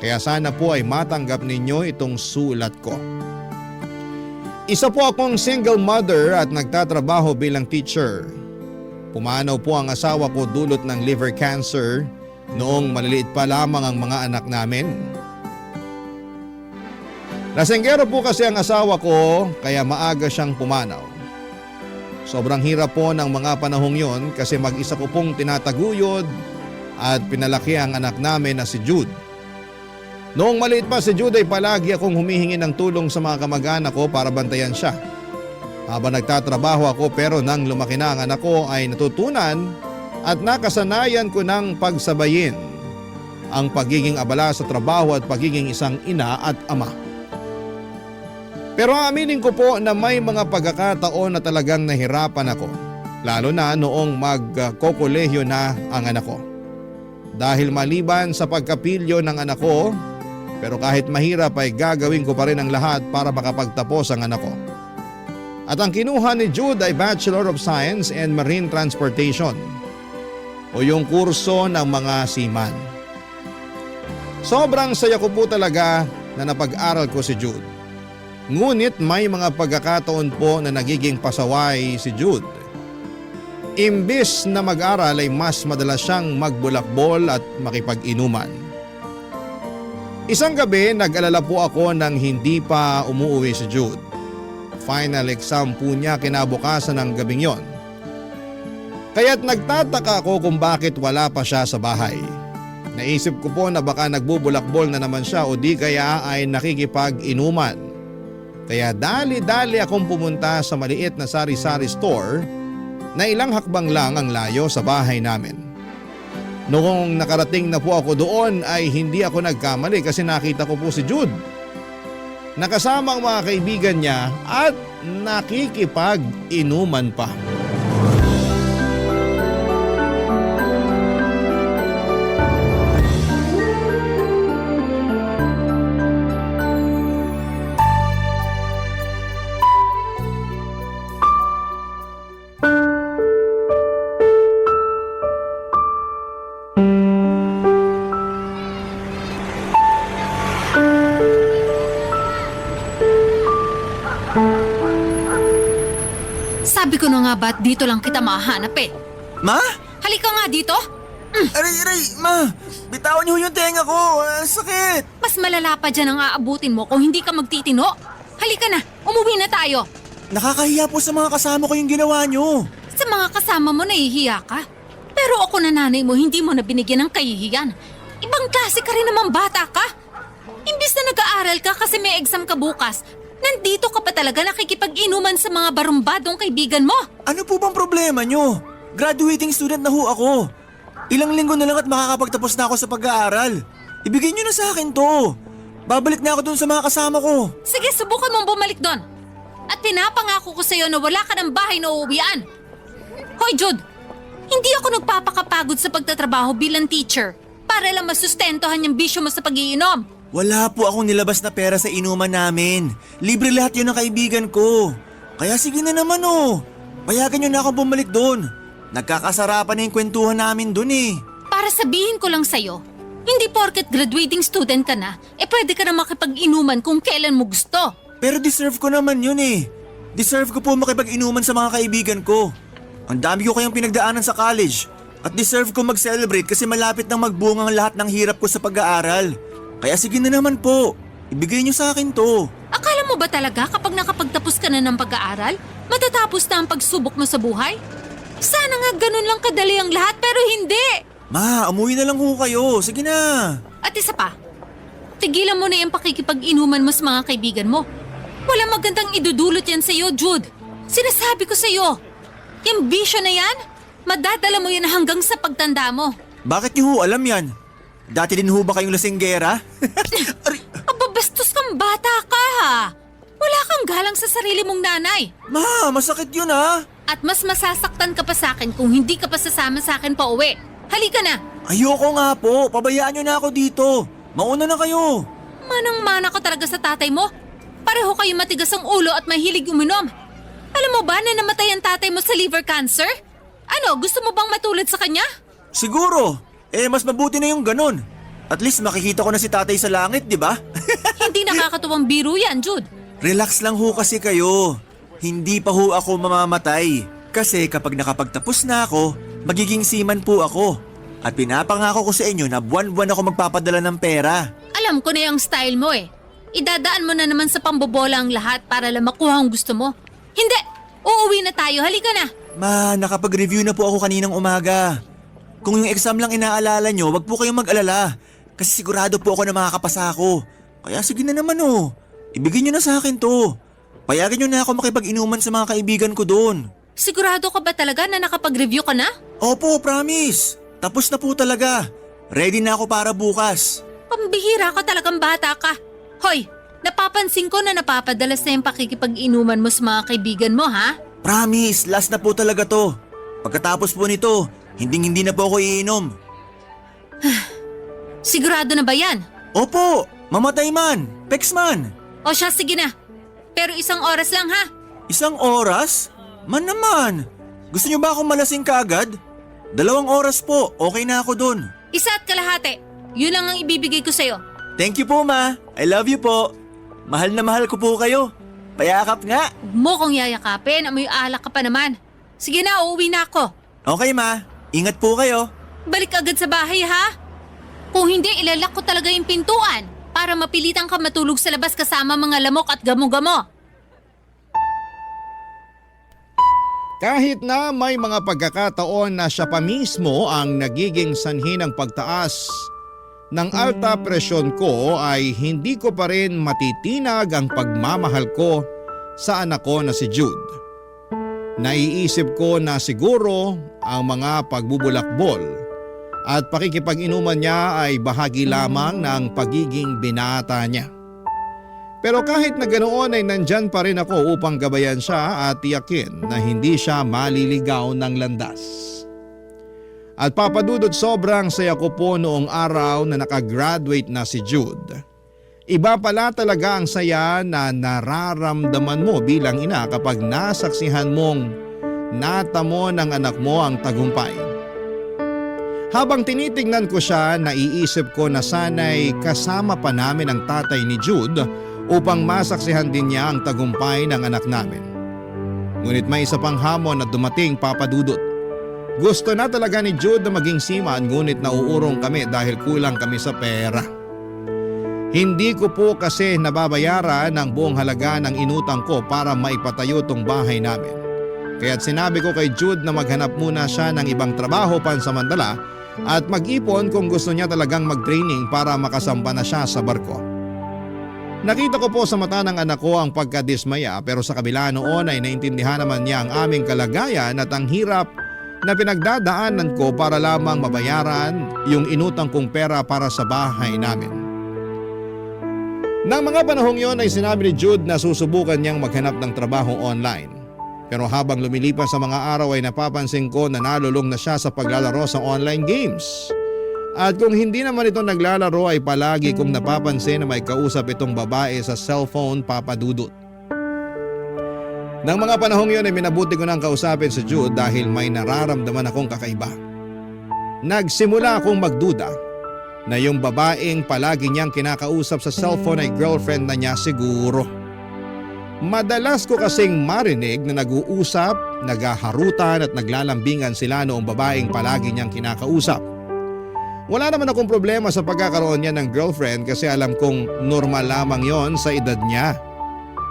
Kaya sana po ay matanggap ninyo itong sulat ko. Isa po akong single mother at nagtatrabaho bilang teacher. Pumanaw po ang asawa ko dulot ng liver cancer noong maliliit pa lamang ang mga anak namin. Lasenggero po kasi ang asawa ko kaya maaga siyang pumanaw. Sobrang hirap po ng mga panahong yon kasi mag-isa ko pong tinataguyod at pinalaki ang anak namin na si Jude. Noong maliit pa si Jude ay palagi akong humihingi ng tulong sa mga kamag-anak ko para bantayan siya. Habang nagtatrabaho ako pero nang lumaki na ang anak ko ay natutunan at nakasanayan ko ng pagsabayin ang pagiging abala sa trabaho at pagiging isang ina at ama. Pero aminin ko po na may mga pagkakataon na talagang nahirapan ako, lalo na noong magkokolehyo na ang anak ko. Dahil maliban sa pagkapilyo ng anak ko, pero kahit mahirap ay gagawin ko pa rin ang lahat para makapagtapos ang anak ko. At ang kinuha ni Jude ay Bachelor of Science in Marine Transportation o yung kurso ng mga seaman. Sobrang saya ko po talaga na napag-aral ko si Jude. Ngunit may mga pagkakataon po na nagiging pasaway si Jude. Imbis na mag-aral ay mas madalas siyang magbulakbol at makipag-inuman. Isang gabi nag-alala po ako nang hindi pa umuwi si Jude. Final exam po niya kinabukasan ng gabing yon. Kaya't nagtataka ako kung bakit wala pa siya sa bahay. Naisip ko po na baka nagbubulakbol na naman siya o di kaya ay nakikipag-inuman. Kaya dali-dali akong pumunta sa maliit na sari-sari store na ilang hakbang lang ang layo sa bahay namin. Noong nakarating na po ako doon ay hindi ako nagkamali kasi nakita ko po si Jude. Nakasama ang mga kaibigan niya at nakikipag-inuman pa. Sabi ko na nga ba't dito lang kita mahanap eh. Ma? Halika nga dito. Aray, ma! Bitawan niyo yung tenga ko! Sakit! Mas malala pa dyan ang aabutin mo kung hindi ka magtitino. Halika na, umuwi na tayo. Nakakahiya po sa mga kasama ko yung ginawa niyo. Sa mga kasama mo nahihiya ka. Pero ako na nanay mo, hindi mo na binigyan ng kahihiyan. Ibang klase ka rin naman bata ka. Imbis na nag-aaral ka kasi may exam ka bukas, nandito ka pa talaga nakikipag-inuman sa mga barumbadong kaibigan mo. Ano po bang problema niyo? Graduating student na ho ako. Ilang linggo na lang at makakapagtapos na ako sa pag-aaral. Ibigay niyo na sa akin to. Babalik na ako dun sa mga kasama ko. Sige, subukan mong bumalik doon. At pinapangako ko sa'yo na wala ka ng bahay na uuwian. Hoy Jude, hindi ako nagpapakapagod sa pagtatrabaho bilang teacher para lang masustentohan yung bisyo mo sa pag-iinom. Wala po akong nilabas na pera sa inuman namin. Libre lahat yun ng kaibigan ko. Kaya sige na naman oh. Payagan niyo na akong bumalik doon. Nagkakasarapan na yung kwentuhan namin doon eh. Para sabihin ko lang sa'yo, hindi porket graduating student ka na, pwede ka na makipag-inuman kung kailan mo gusto. Pero deserve ko naman yun eh. Deserve ko po makipag-inuman sa mga kaibigan ko. Ang dami ko kayong pinagdaanan sa college. At deserve ko mag-celebrate kasi malapit nang magbunga ang lahat ng hirap ko sa pag-aaral. Kaya sige na naman po. Ibigay niyo sa akin to. Akala mo ba talaga kapag nakapagtapos ka na ng pag-aaral, matatapos na ang pagsubok mo sa buhay? Sana nga ganun lang kadali ang lahat pero hindi. Ma, umuwi na lang ho kayo. Sige na. At isa pa, tigilan mo na yung pakikipag-inuman mo sa mga kaibigan mo. Wala magandang idudulot yan sa'yo, Jude. Sinasabi ko sa'yo, yung bisyo na yan, madadala mo yan hanggang sa pagtanda mo. Bakit niyo ho alam yan? Dati din ho ba kayong lasinggera? Aray, Ababastos kang bata ka ha. Wala kang galang sa sarili mong nanay. ma, masakit yun ha. At mas masasaktan ka pa sa akin kung hindi ka pa sasama sa akin pa uwi. Halika na. Ayoko nga po, pabayaan niyo na ako dito. Mauna na kayo. Manang-mana ka talaga sa tatay mo. Pareho kayo matigas ang ulo at mahilig uminom. Alam mo ba na namatay ang tatay mo sa liver cancer? Ano, gusto mo bang matulad sa kanya? Siguro, mas mabuti na yung ganun. At least makikita ko na si tatay sa langit, di ba? Hindi nakakatuwang biro yan, Jude. Relax lang ho kasi kayo. Hindi pa ho ako mamamatay. Kasi kapag nakapagtapos na ako, magiging seaman po ako. At pinapangako ko sa inyo na buwan-buwan ako magpapadala ng pera. Alam ko na yung style mo eh. Idadaan mo na naman sa pambobola ang lahat para lang makuha ang gusto mo. Hindi! Uuwi na tayo, halika na! Ma, nakapag-review na po ako kaninang umaga. Kung yung exam lang inaalala nyo, wag po kayong mag-alala. Kasi sigurado po ako na makakapasa ako. Kaya sige na naman oh. Ibigay nyo na sa akin to. Payagan nyo na ako makipag-inuman sa mga kaibigan ko doon. Sigurado ka ba talaga na nakapag-review ka na? Opo, promise. Tapos na po talaga. Ready na ako para bukas. Pambihira ka talagang bata ka. Hoy, napapansin ko na napapadalas na yung pakikipag-inuman mo sa mga kaibigan mo, ha? Promise, last na po talaga to. Pagkatapos po nito, hindi na po ako iinom. Sigurado na ba yan? Opo, mamatay man, pex man. O siya, sige na. Pero 1 oras lang, ha? 1 oras? Man naman. Gusto nyo ba akong malasing kaagad? 2 oras po, okay na ako dun. 1 at kalahati. Yun lang ang ibibigay ko sa'yo. Thank you po ma, I love you po. Mahal na mahal ko po kayo. Payakap nga. Huwag mo kong yayakapin, amoy alak ka pa naman. Sige na, uuwi na ako. Okay ma, ingat po kayo. Balik agad sa bahay, ha? Kung hindi, ilalak ko talaga yung pintuan para mapilitan ka matulog sa labas kasama mga lamok at gamo-gamo. Kahit na may mga pagkakataon na siya pa mismo ang nagiging sanhi ng pagtaas ng alta presyon ko, ay hindi ko pa rin matitinag ang pagmamahal ko sa anak ko na si Jude. Naiisip ko na siguro ang mga pagbubulakbol at pakikipag-inuman niya ay bahagi lamang ng pagiging binata niya. Pero kahit na ganoon ay nandyan pa rin ako upang gabayan siya at tiyakin na hindi siya maliligaw ng landas. At papadudod, sobrang saya ko po noong araw na nakagraduate na si Jude. Iba pala talaga ang saya na nararamdaman mo bilang ina kapag nasaksihan mong natamo ng anak mo ang tagumpay. Habang tinitingnan ko siya, naiisip ko na sana'y kasama pa namin ang tatay ni Jude upang masaksihan din niya ang tagumpay ng anak namin. Ngunit may isa pang hamon na dumating, papadudot. Gusto na talaga ni Jude na maging seaman, ngunit nauurong kami dahil kulang kami sa pera. Hindi ko po kasi nababayaran ang buong halaga ng inutang ko para maipatayo tong bahay namin. Kaya't sinabi ko kay Jude na maghanap muna siya ng ibang trabaho pansamantala at mag-ipon kung gusto niya talagang mag-training para makasamba na siya sa barko. Nakita ko po sa mata ng anak ko ang pagkadismaya, pero sa kabila noon ay naintindihan naman niya ang aming kalagayan at ang hirap na pinagdadaanan ko para lamang mabayaran yung inutang kong pera para sa bahay namin. Nang mga panahong yon ay sinabi ni Jude na susubukan niyang maghanap ng trabaho online. Pero habang lumilipas sa mga araw ay napapansin ko na nalulong na siya sa paglalaro sa online games. At kung hindi naman ito naglalaro ay palagi kong napapansin na may kausap itong babae sa cellphone, papadudot. Nang mga panahong yun ay minabuti ko nang kausapin si Jude dahil may nararamdaman akong kakaiba. Nagsimula akong magduda na yung babaeng palagi niyang kinakausap sa cellphone ay girlfriend na niya siguro. Madalas ko kasing marinig na nag-uusap, naghaharutan at naglalambingan sila noong babaeng palagi niyang kinakausap. Wala naman akong problema sa pagkakaroon niya ng girlfriend kasi alam kong normal lamang yon sa edad niya.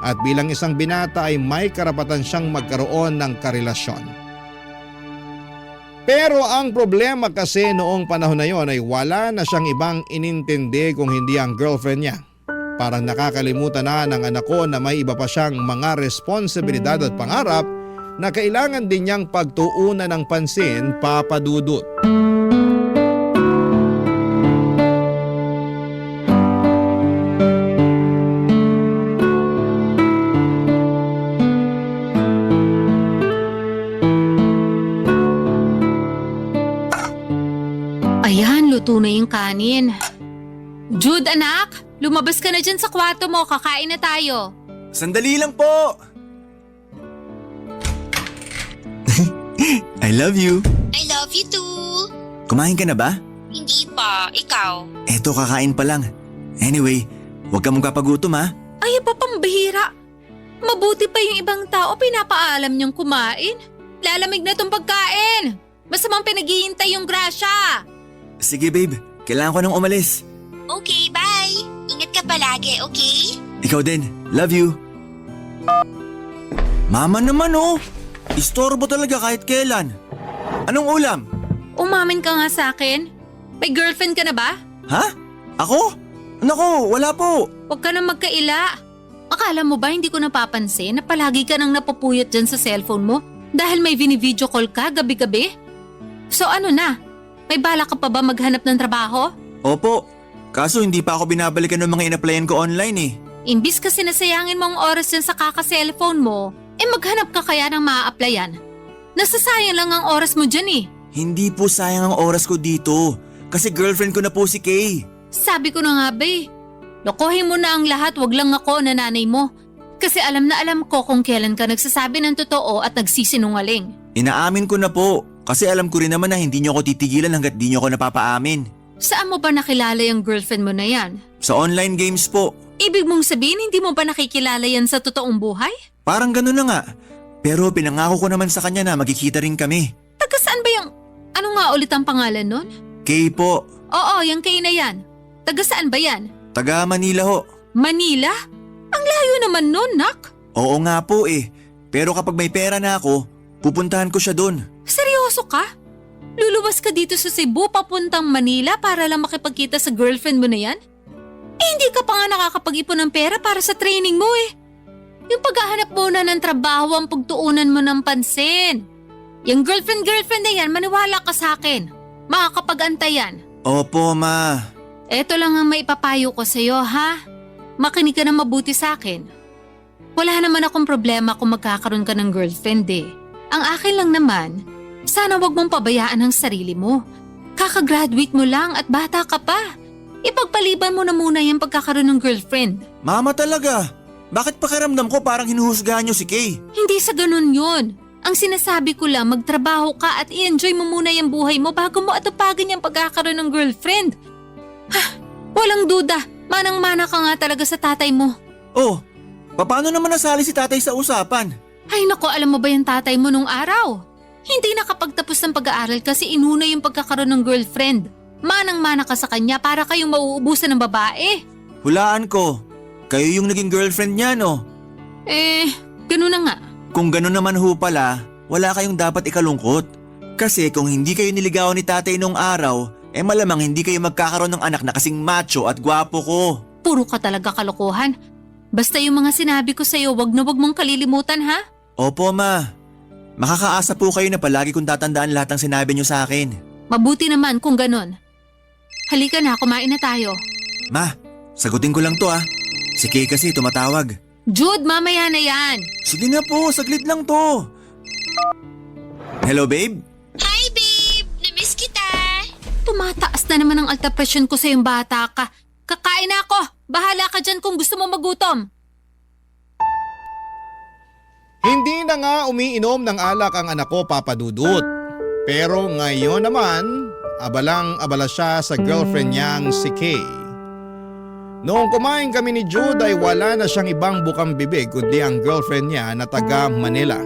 At bilang isang binata ay may karapatan siyang magkaroon ng karelasyon. Pero ang problema kasi noong panahon na yon ay wala na siyang ibang inintindi kung hindi ang girlfriend niya. Parang nakakalimutan na ng anak ko na may iba pa siyang mga responsibilidad at pangarap na kailangan din niyang pagtuunan ng pansin, Papa Dudut. Ayan, luto na yung kanin. Jude, anak, lumabas ka na dyan sa kwarto mo. Kakain na tayo. Sandali lang po! I love you. I love you too. Kumain ka na ba? Hindi pa. Ikaw? Eto, kakain pa lang. Anyway, huwag ka mong kapagutom ha. Ay, pa pambihira. Mabuti pa yung ibang tao pinapaalam niyang kumain. Lalamig na tong pagkain. Masamang pinaghihintay yung grasya. Sige babe, kailangan ko nang umalis. Okay, bye. Ingat ka palagi, okay? Ikaw din, love you. Mama naman oh, istorbo talaga kahit kailan. Anong ulam? Umamin ka nga sa akin. May girlfriend ka na ba? Ha? Ako? Nako, wala po. Huwag ka na magkaila. Akala mo ba hindi ko napapansin na palagi ka nang napupuyat dyan sa cellphone mo dahil may vini-video call ka gabi-gabi? So ano na? May bala ka pa ba maghanap ng trabaho? Opo, kaso hindi pa ako binabalikan ng mga in-applyan ko online eh. Imbis kasi nasayangin mo ang oras dyan sa kaka-cellphone mo, maghanap ka kaya ng maa-applyan. Nasasayang lang ang oras mo dyan eh. Hindi po sayang ang oras ko dito kasi girlfriend ko na po si Kay. Sabi ko na nga ba eh. Lokohin mo na ang lahat, wag lang ako na nanay mo. Kasi alam na alam ko kung kailan ka nagsasabi ng totoo at nagsisinungaling. Inaamin ko na po kasi alam ko rin naman na hindi niyo ako titigilan hanggat di niyo ako napapaamin. Saan mo ba nakilala yung girlfriend mo na yan? Sa online games po. Ibig mong sabihin hindi mo ba nakikilala yan sa totoong buhay? Parang gano'n na nga. Pero pinangako ko naman sa kanya na magkikita rin kami. Taga saan ba yung... Ano nga ulit ang pangalan nun? Kay po. Oo, yung Kay na yan. Taga saan ba yan? Taga Manila ho. Manila? Ang layo naman nun, nak. Oo nga po eh. Pero kapag may pera na ako, pupuntahan ko siya doon. Seryoso ka? Luluwas ka dito sa Cebu papuntang Manila para lang makipagkita sa girlfriend mo na yan? Hindi ka pa nga nakakapag-ipon ng pera para sa training mo eh. Yung paghahanap muna ng trabaho ang pagtuunan mo ng pansin. Yung girlfriend na yan, maniwala ka sa akin. Makakapag-antay yan. Opo, ma. Eto lang ang maipapayo ko sa'yo, ha? Makinig ka na mabuti sa akin. Wala naman akong problema kung magkakaroon ka ng girlfriend eh. Ang akin lang naman, sana wag mong pabayaan ang sarili mo. Kakagraduate mo lang at bata ka pa. Ipagpaliban mo na muna yung pagkakaroon ng girlfriend. Mama talaga. Bakit pakiramdam ko parang hinuhusgahan niyo si Kay? Hindi sa ganun yun. Ang sinasabi ko lang, magtrabaho ka at i-enjoy mo muna yung buhay mo bago mo atupagin yung pagkakaroon ng girlfriend. Walang duda, manang-mana ka nga talaga sa tatay mo. Oh, paano naman nasali si tatay sa usapan? Ay nako, alam mo ba yung tatay mo nung araw? Hindi nakapagtapos ng pag-aaral kasi inuna yung pagkakaroon ng girlfriend. Manang-mana ka sa kanya para kayong mauubusan ng babae. Hulaan ko, kayo yung naging girlfriend niya no? Ganun na nga. Kung ganun naman ho pala, wala kayong dapat ikalungkot. Kasi kung hindi kayo niligawan ni tatay nung araw, malamang hindi kayo magkakaroon ng anak na kasing macho at gwapo ko. Puro ka talaga kalokohan. Basta yung mga sinabi ko sa'yo, wag na wag mong kalilimutan ha? Opo ma, makakaasa po kayo na palagi kong tatandaan lahat ng sinabi niyo sa akin. Mabuti naman kung ganun. Halika na, kumain na tayo. Ma, sagutin ko lang to Si Kay kasi tumatawag. Jude, mamaya na yan. Sige na po, saglit lang to. Hello babe? Hi babe, namiss kita. Tumataas na naman ang alta presyon ko sa yung bata ka. Kakain na ako. Bahala ka dyan kung gusto mo magutom. Hindi na nga umiinom ng alak ang anak ko, Papa Dudut. Pero ngayon naman, abalang-abala siya sa girlfriend niyang si Kay. Noong kumain kami ni Jude ay wala na siyang ibang bukang bibig kundi ang girlfriend niya na taga Manila.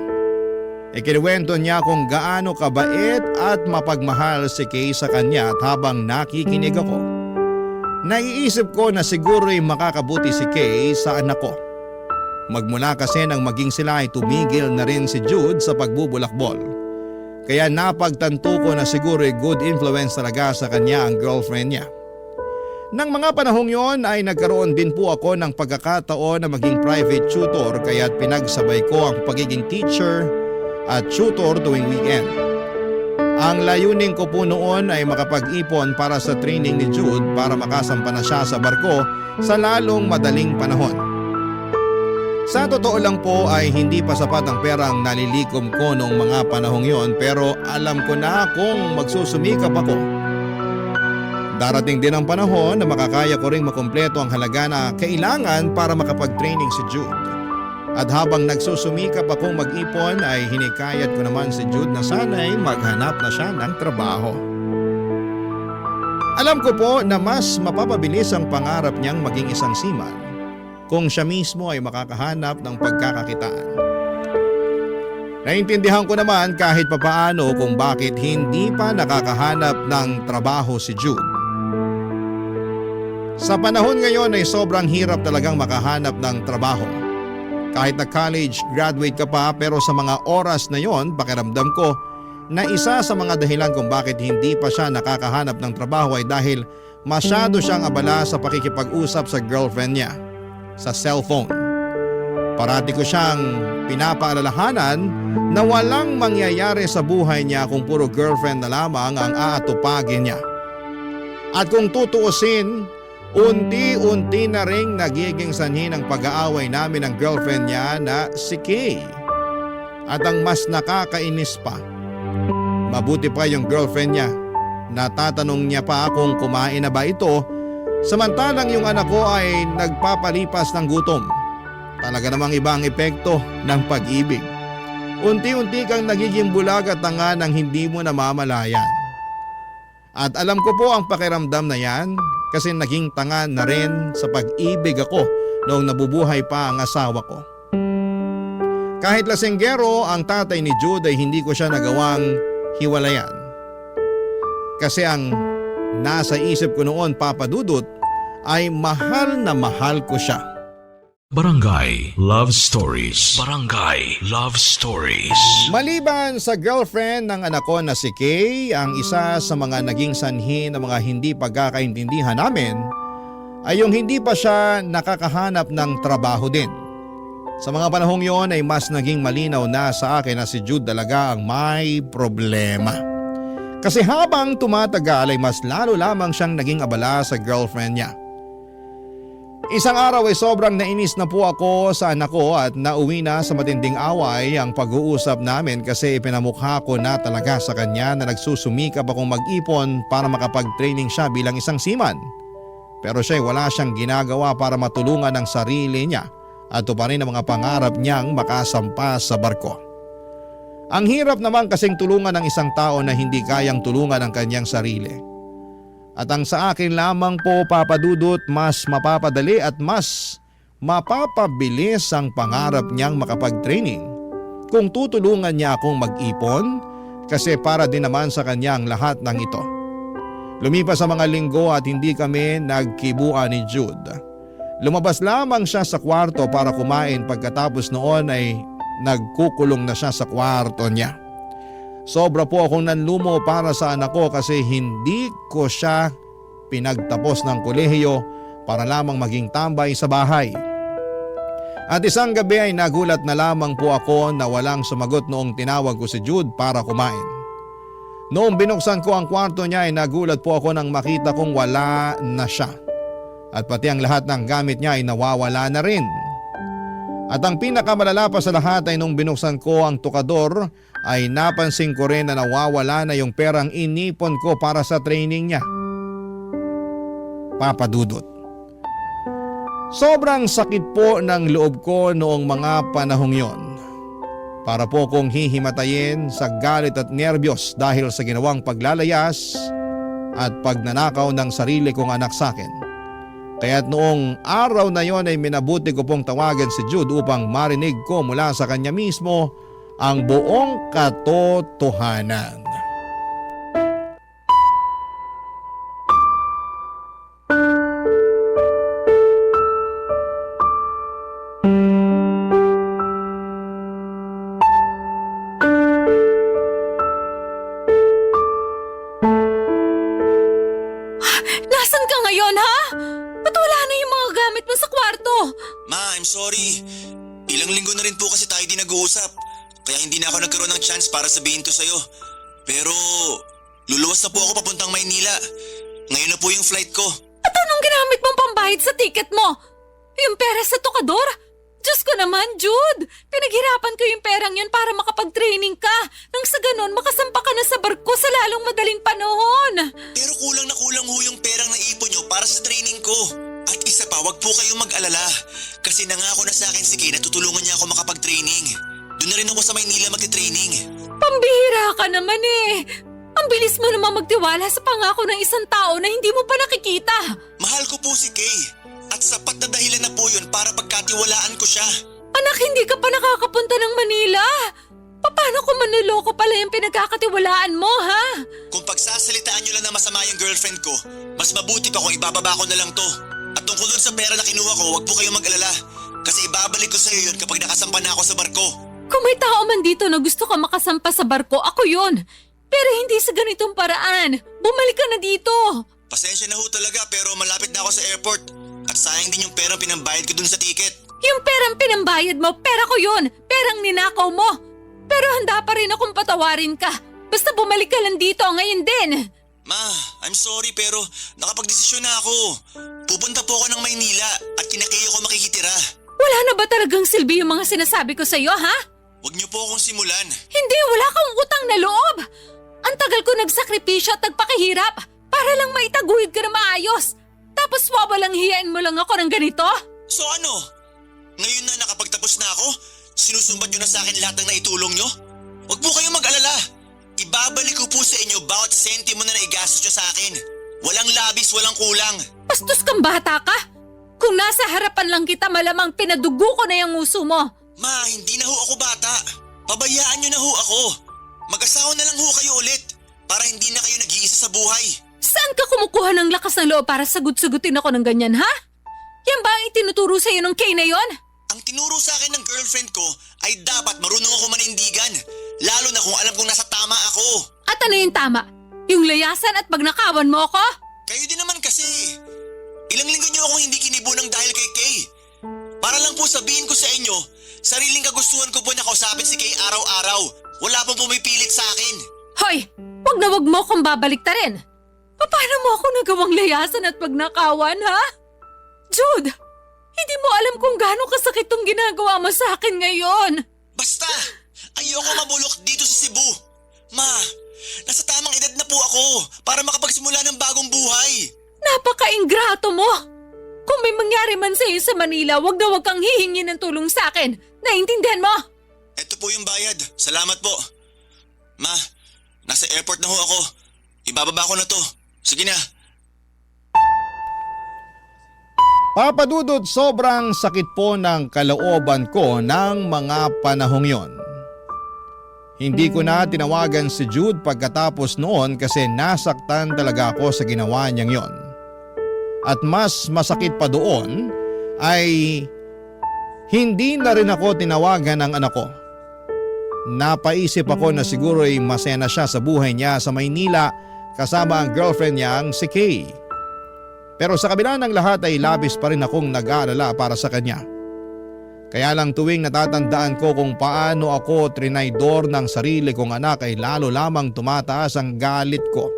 Ikinuwento niya kung gaano kabait at mapagmahal si Kay sa kanya at habang nakikinig ako, naiisip ko na siguro'y makakabuti si Kay sa anak ko. Magmula kasi nang maging sila ay tumigil na rin si Jude sa pagbubulakbol. Kaya napagtanto ko na siguro'y good influence talaga sa kanya ang girlfriend niya. Nang mga panahong yon ay nagkaroon din po ako ng pagkakataon na maging private tutor kaya't pinagsabay ko ang pagiging teacher at tutor tuwing weekend. Ang layunin ko po noon ay makapag-ipon para sa training ni Jude para makasampa na siya sa barko sa lalong madaling panahon. Sa totoo lang po ay hindi pa sapat ang perang nalilikom ko noong mga panahong yon pero alam ko na kung magsusumikap ako. Darating din ang panahon na makakaya ko ring makumpleto ang halaga na kailangan para makapag-training si Jude. At habang nagsusumikap akong mag-ipon ay hinikayat ko naman si Jude na sana'y maghanap na siya ng trabaho. Alam ko po na mas mapapabilis ang pangarap niyang maging isang seaman kung siya mismo ay makakahanap ng pagkakakitaan. Naintindihan ko naman kahit papaano kung bakit hindi pa nakakahanap ng trabaho si Jude. Sa panahon ngayon ay sobrang hirap talagang makahanap ng trabaho. Kahit na college graduate ka pa pero sa mga oras na yon pakiramdam ko na isa sa mga dahilan kung bakit hindi pa siya nakakahanap ng trabaho ay dahil masyado siyang abala sa pakikipag-usap sa girlfriend niya sa cellphone. Parati ko siyang pinapaalalahanan na walang mangyayari sa buhay niya kung puro girlfriend na lamang ang aatupagin niya. At kung tutuusin, unti-unti na ring nagiging sanhi ng pag-aaway namin ng girlfriend niya na si Kay. At ang mas nakakainis pa, mabuti pa yung girlfriend niya. Natatanong niya pa kung kumain na ba ito, samantalang yung anak ko ay nagpapalipas ng gutom. Talaga namang ibang epekto ng pag-ibig. Unti-unti kang nagiging bulag at tanga nang hindi mo namamalayan. At alam ko po ang pakiramdam na yan kasi naging tanga na rin sa pag-ibig ako noong nabubuhay pa ang asawa ko. Kahit lasenggero ang tatay ni Jude ay hindi ko siya nagawang hiwalayan. Kasi ang nasa isip ko noon, Papa Dudut, ay mahal na mahal ko siya. Barangay Love Stories. Barangay Love Stories. Maliban sa girlfriend ng anak ko na si Kay, ang isa sa mga naging sanhi ng mga hindi pagkakaintindihan namin ay yung hindi pa siya nakakahanap ng trabaho din. Sa mga panahong yon ay mas naging malinaw na sa akin na si Jude talaga ang may problema. Kasi habang tumatagal ay mas lalo lamang siyang naging abala sa girlfriend niya. Isang araw ay sobrang nainis na po ako sa anak ko at nauwi na sa matinding away ang pag-uusap namin kasi ipinamukha ko na talaga sa kanya na nagsusumikap akong mag-ipon para makapag-training siya bilang isang seaman. Pero siya ay wala siyang ginagawa para matulungan ang sarili niya at tuparin ang mga pangarap niyang makasampa sa barko. Ang hirap naman kasing tulungan ng isang tao na hindi kayang tulungan ang kanyang sarili. At ang sa akin lamang po, Papa Dudut, mas mapapadali at mas mapapabilis ang pangarap niyang makapag-training kung tutulungan niya akong mag-ipon kasi para din naman sa kanyang lahat ng ito. Lumipas sa mga linggo at hindi kami nagkibuan ni Jude. Lumabas lamang siya sa kwarto para kumain pagkatapos noon ay nagkukulong na siya sa kwarto niya. Sobra po akong nanlumo para sa anak ko kasi hindi ko siya pinagtapos ng kolehiyo para lamang maging tambay sa bahay. At isang gabi ay nagulat na lamang po ako na walang sumagot noong tinawag ko si Jude para kumain. Noong binuksan ko ang kwarto niya ay nagulat po ako nang makita kong wala na siya. At pati ang lahat ng gamit niya ay nawawala na rin. At ang pinakamalala pa sa lahat ay nung binuksan ko ang tukador ay napansin ko rin na nawawala na yung perang inipon ko para sa training niya. Papa Dudut. Sobrang sakit po ng loob ko noong mga panahong yon. Para po kong hihimatayin sa galit at nerbiyos dahil sa ginawang paglalayas at pagnanakaw ng sarili kong anak sa akin. Kaya't noong araw na yon ay minabuti ko pong tawagan si Jude upang marinig ko mula sa kanya mismo ang buong katotohanan. Nasaan ka ngayon, ha? Ma, I'm sorry. Ilang linggo na rin po kasi tayo di nag-uusap. Kaya hindi na ako nagkaroon ng chance para sabihin to sa'yo. Pero luluwas na po ako papuntang Maynila. Ngayon na po yung flight ko. At anong ginamit mong pambayad sa ticket mo? Yung pera sa tokador? Diyos ko naman, Jude! Pinaghirapan ko yung perang yun para makapag-training ka. Nang sa ganun, makasampa ka na sa barko sa lalong madaling panahon. Pero kulang na kulang ho yung perang naipon nyo para sa training ko. At isa pa, wag po kayong mag-alala. Kasi nangako na sa akin si Kay na tutulungan niya ako makapag-training. Doon na rin ako sa Maynila magte-training. Pambihira ka naman eh. Ang bilis mo naman magtiwala sa pangako ng isang tao na hindi mo pa nakikita. Mahal ko po si Kay. At sapat na dahilan na po yun para pagkatiwalaan ko siya. Anak, hindi ka pa nakakapunta ng Manila. Paano kung manloloko pala yung pinagkakatiwalaan mo, ha? Kung pagsasalitaan nyo lang na masama yung girlfriend ko, mas mabuti pa kung ibababa ko na lang to. At tungkol dun sa pera na kinuha ko, wag po kayong mag-alala. Kasi ibabalik ko sa iyo yun kapag nakasampa na ako sa barko. Kung may tao man dito na gusto ka makasampa sa barko, ako yun. Pero hindi sa ganitong paraan. Bumalik ka na dito. Pasensya na ho talaga pero malapit na ako sa airport. At sayang din yung perang pinambayad ko dun sa ticket. Yung perang pinambayad mo, pera ko yun. Perang ninakaw mo. Pero handa pa rin akong patawarin ka. Basta bumalik ka lang dito ngayon din. Ma, I'm sorry pero nakapagdesisyon na ako. Pupunta po ako ng Maynila at kinakayo ko makikitira. Wala na ba talagang silbi yung mga sinasabi ko sa'yo, ha? Huwag niyo po akong simulan. Hindi, wala kang utang na loob. Ang tagal ko nagsakripisyo at nagpakahirap para lang maitaguhid ka na maayos. Tapos wawalang hiyain mo lang ako ng ganito? So ano? Ngayon na nakapagtapos na ako, sinusumbat niyo na sa akin lahat ng naitulong niyo? Huwag po kayong mag-alala. Ibabalik ko po sa inyo bawat sentimo na naigastos niyo sa akin. Walang labis, walang kulang. Bastos kang bata ka? Kung nasa harapan lang kita, malamang pinadugo ko na yung uso mo. Ma, hindi na ho ako bata. Pabayaan niyo na ho ako. Mag-asawa na lang ho kayo ulit para hindi na kayo nag-iisa sa buhay. Saan ka kumukuha ng lakas ng loob para sagot-sagutin ako ng ganyan, ha? Yan ba ang itinuturo sa'yo ng Kay na yon? Ang tinuro sa akin ng girlfriend ko ay dapat marunong ako manindigan. Lalo na kung alam kong nasa tama ako. At ano yung tama? Yung layasan at pagnakawan mo ako? Kayo din naman kasi. Ilang linggo niyo akong hindi kinibunang dahil kay Kay. Para lang po sabihin ko sa inyo, sariling kagustuhan ko po na kausapin si Kay araw-araw. Wala pong pumipilit sa akin. Hoy, wag mo akong babalik ta rin. Paano mo ako nagawang layasan at pagnakawan, ha? Jude, hindi mo alam kung gaano kasakit tong ginagawa mo sa akin ngayon. Basta, ayoko mabulok dito sa Cebu. Ma, nasa tamang edad na po ako para makapagsimula ng bagong buhay. Napaka-ingrato mo. Kung may mangyari man sa iyo sa Manila, wag na wag kang hihingi ng tulong sa akin. Naintindihan mo? Ito po yung bayad. Salamat po. Ma, nasa airport na ho ako. Ibababa ko na to. Sige na. Papadudod, sobrang sakit po ng kalooban ko ng mga panahong yon. Hindi ko na tinawagan si Jude pagkatapos noon kasi nasaktan talaga ako sa ginawa niyang yon. At mas masakit pa doon ay hindi na rin ako tinawagan ng anak ko. Napaisip ako na siguro ay masaya na siya sa buhay niya sa Maynila kasama ang girlfriend niyang si Kay. Pero sa kabila ng lahat ay labis pa rin akong nag-aalala para sa kanya. Kaya lang tuwing natatandaan ko kung paano ako trinaydor ng sarili kong anak ay lalo lamang tumataas ang galit ko.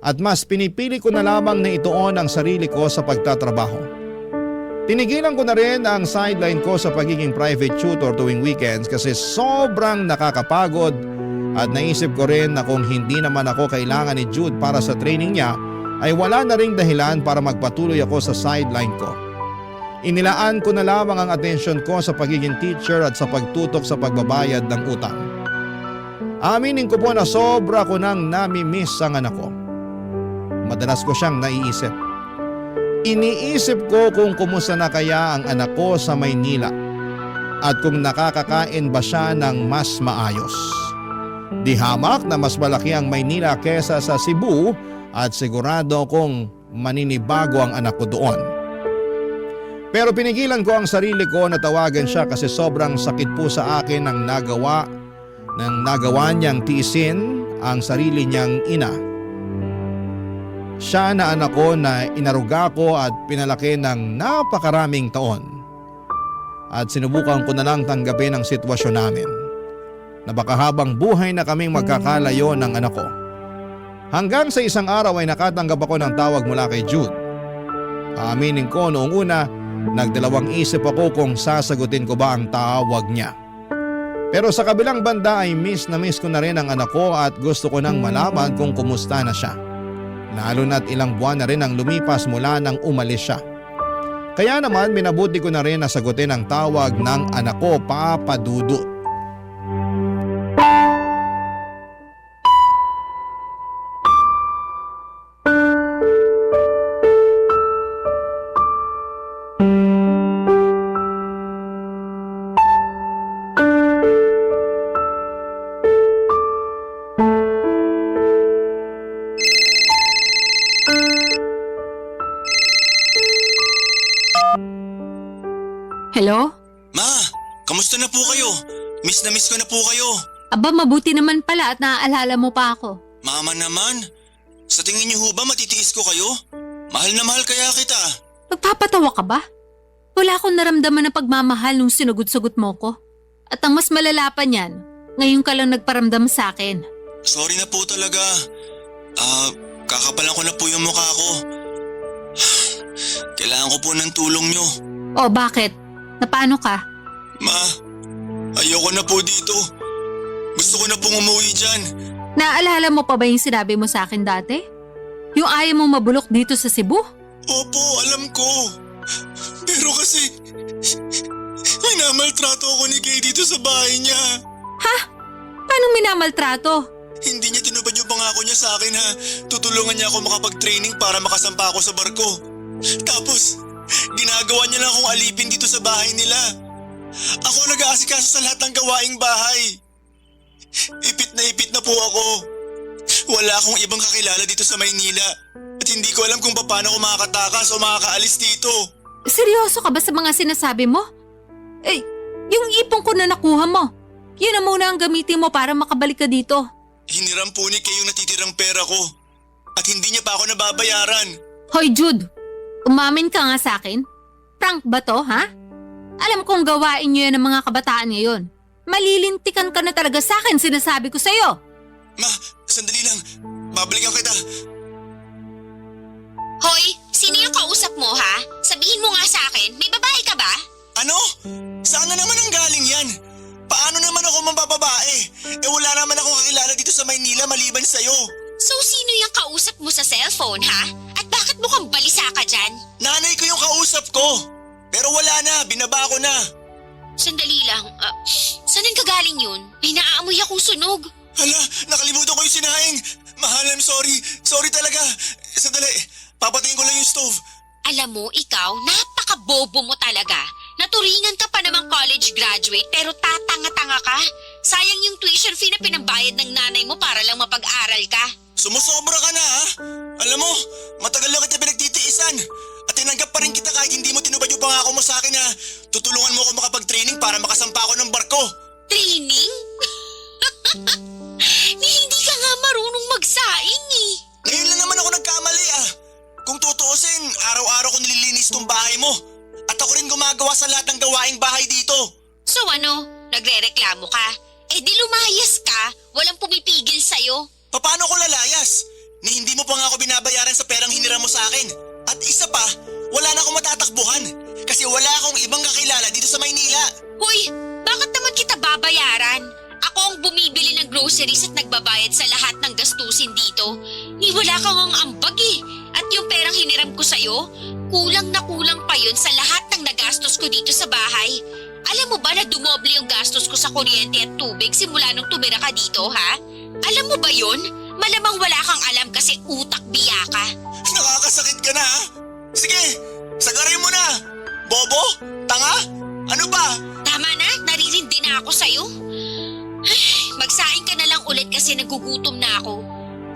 At mas pinipili ko na lamang na ituon ang sarili ko sa pagtatrabaho. Tinigilan ko na rin ang sideline ko sa pagiging private tutor tuwing weekends kasi sobrang nakakapagod at naisip ko rin na kung hindi naman ako kailangan ni Jude para sa training niya ay wala na ring dahilan para magpatuloy ako sa sideline ko. Inilaan ko na lamang ang atensyon ko sa pagiging teacher at sa pagtutok sa pagbabayad ng utang. Aminin ko po na sobra ko nang nami-miss ang anak ko. Madalas ko siyang naiisip. Iniisip ko kung kumusta na kaya ang anak ko sa Maynila at kung nakakakain ba siya ng mas maayos. Di hamak na mas malaki ang Maynila kesa sa Cebu at sigurado kong maninibago ang anak ko doon. Pero pinigilan ko ang sarili ko na tawagan siya kasi sobrang sakit po sa akin ang nagawa niyang tiisin ang sarili niyang ina. Siya na anak ko na inaruga ko at pinalaki ng napakaraming taon. at sinubukan ko na lang tanggapin ang sitwasyon namin. Napakahabang buhay na kaming magkakalayo ng anak ko. Hanggang sa isang araw ay nakatanggap ako ng tawag mula kay Jude. Aaminin ko noong una, nagdalawang isip ako kung sasagutin ko ba ang tawag niya. Pero sa kabilang banda ay miss na miss ko na rin ang anak ko at gusto ko nang malaman kung kumusta na siya. Lalo na't ilang buwan na rin ang lumipas mula nang umalis siya. Kaya naman minabuti ko na rin na sagutin ang tawag ng anak ko, Papa Dudut. Hello? Ma, kamusta na po kayo? Miss na miss ko na po kayo. Aba, mabuti naman pala at naaalala mo pa ako. Mama naman, sa tingin niyo ho ba matitiis ko kayo? Mahal na mahal kaya kita. Magpapatawa ka ba? Wala akong naramdaman na pagmamahal nung sinugot-sugot mo ko. At ang mas malala pa niyan, ngayon ka lang nagparamdam sa akin. Sorry na po talaga. Kakapalan ko na po yung mukha ko. Kailangan ko po ng tulong niyo. O bakit? Napaano ka? Ma, ayoko na po dito. Gusto ko na pong umuwi dyan. Naaalala mo pa ba yung sinabi mo sa akin dati? Yung ayaw mong mabulok dito sa Cebu? Opo, alam ko. Pero kasi, minamaltrato ako ni Kay dito sa bahay niya. Ha? Paano minamaltrato? Hindi niya tinupad yung pangako niya sa akin ha. Tutulungan niya ako makapag-training para makasampa ako sa barko. Tapos, ginagawa niya lang akong alipin dito sa bahay nila. Ako nag-aasikaso sa lahat ng gawaing bahay. Ipit na po ako. Wala akong ibang kakilala dito sa Maynila. At hindi ko alam kung paano ako makakatakas o makakaalis dito. Seryoso ka ba sa mga sinasabi mo? Eh, yung ipon ko na nakuha mo. Yun na muna ang gamitin mo para makabalik ka dito. Hiniram po ni Kay yung natitirang pera ko. At hindi niya pa ako nababayaran. Hoy Jude, umamin ka nga sa akin. Prank ba to, ha? Alam kong gawain niyo yan ng mga kabataan ngayon. Malilintikan ka na talaga sa akin, sinasabi ko sa'yo. Ma, sandali lang. Babalikan kita. Hoy, sino yung kausap mo ha? Sabihin mo nga sa akin, may babae ka ba? Ano? Saan na naman ang galing yan? Paano naman ako mabababae? Wala naman akong kakilala dito sa Maynila maliban sa'yo. So sino yung kausap mo sa cellphone ha? At bakit mukhang balisa ka dyan? Nanay ko yung kausap ko. Pero wala na, binaba ko na. Sandali lang, saan ang kagaling yun? May naaamoy akong sunog. Hala, nakalimutan ko yung sinahing. Mahal, I'm sorry. Sorry talaga. Sandali, papatayin ko lang yung stove. Alam mo, ikaw, napaka-bobo mo talaga. Naturingan ka pa namang college graduate pero tatanga-tanga ka. Sayang yung tuition fee na pinambayad ng nanay mo para lang mapag-aral ka. Sumusobra ka na ha? Alam mo, matagal lang kita pinagtitiisan. At tinanggap pa rin kita kahit hindi mo tinubad yung pangako mo sa akin na tutulungan mo ako makapag-training para makasampa ako ng barko. Training? Hindi ka nga marunong magsaing eh. Ngayon lang naman ako nagkamali ah. Kung tutuusin, araw-araw ko nililinis tong bahay mo. At ako rin gumagawa sa lahat ng gawaing bahay dito. So ano, nagre-reklamo ka? Eh di lumayas ka, walang pumipigil sa'yo. Paano ko lalayas? Ni hindi mo pa nga ako binabayaran sa perang hiniram mo sa akin. At isa pa, wala na akong matatakbuhan. Kasi wala akong ibang kakilala dito sa Maynila. Hoy, bakit naman kita babayaran? Ako ang bumibili ng groceries at nagbabayad sa lahat ng gastusin dito. Ni wala kang ang ambag eh. At yung perang hiniram ko sa'yo, kulang na kulang pa yun sa lahat ng nagastos ko dito sa bahay. Alam mo ba na dumoble yung gastos ko sa kuryente at tubig simula nung tumira ka dito, ha? Alam mo ba yun? Malamang wala kang alam kasi utak biya ka. Nakakasakit ka na ha? Sige, sagarin mo na. Bobo? Tanga? Ano ba? Tama na, naririndi na ako sa'yo. Ay, magsaing ka na lang ulit kasi nagugutom na ako.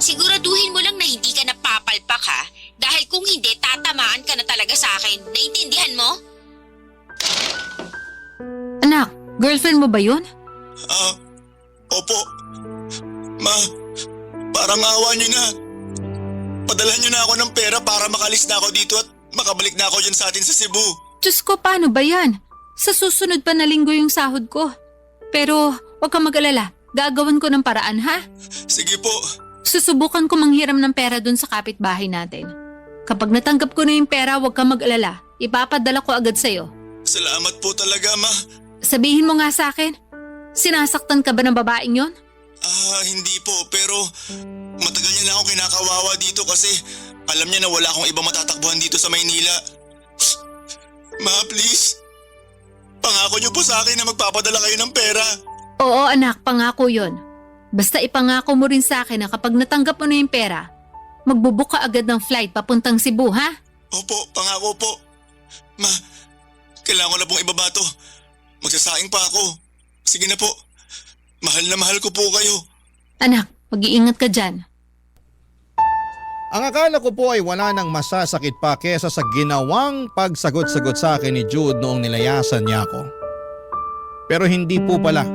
Siguraduhin mo lang na hindi ka napapalpak ha? Dahil kung hindi, tatamaan ka na talaga sa akin. Naintindihan mo? Anak, girlfriend mo ba yun? Opo. Ma, parang awa niyo na. Padalhan niyo na ako ng pera para makalis na ako dito at makabalik na ako dyan sa atin sa Cebu. Diyos ko, paano ba yan? Sa susunod pa na linggo yung sahod ko. Pero huwag kang mag-alala. Gagawan ko ng paraan, ha? Sige po. Susubukan ko manghiram ng pera dun sa kapitbahay natin. Kapag natanggap ko na yung pera, huwag kang mag-alala. Ipapadala ko agad sa'yo. Salamat po talaga, Ma. Sabihin mo nga sa akin, sinasaktan ka ba ng babaeng yon? Hindi po, pero matagal niya na akong kinakawawa dito kasi alam niya na wala akong ibang matatakbuhan dito sa Maynila. Ma, please. Pangako niyo po sa akin na magpapadala kayo ng pera. Oo anak, pangako yon. Basta ipangako mo rin sa akin na kapag natanggap mo na yung pera, magbubook ka agad ng flight papuntang Cebu, ha? Opo, pangako po. Ma, kailangan ko na pong ibaba to. Magsasaing pa ako. Sige na po. Mahal na mahal ko po kayo. Anak, mag-iingat ka dyan. Ang akala ko po ay wala nang masasakit pa kesa sa ginawang pagsagot-sagot sa akin ni Jude noong nilayasan niya ako. Pero hindi po pala.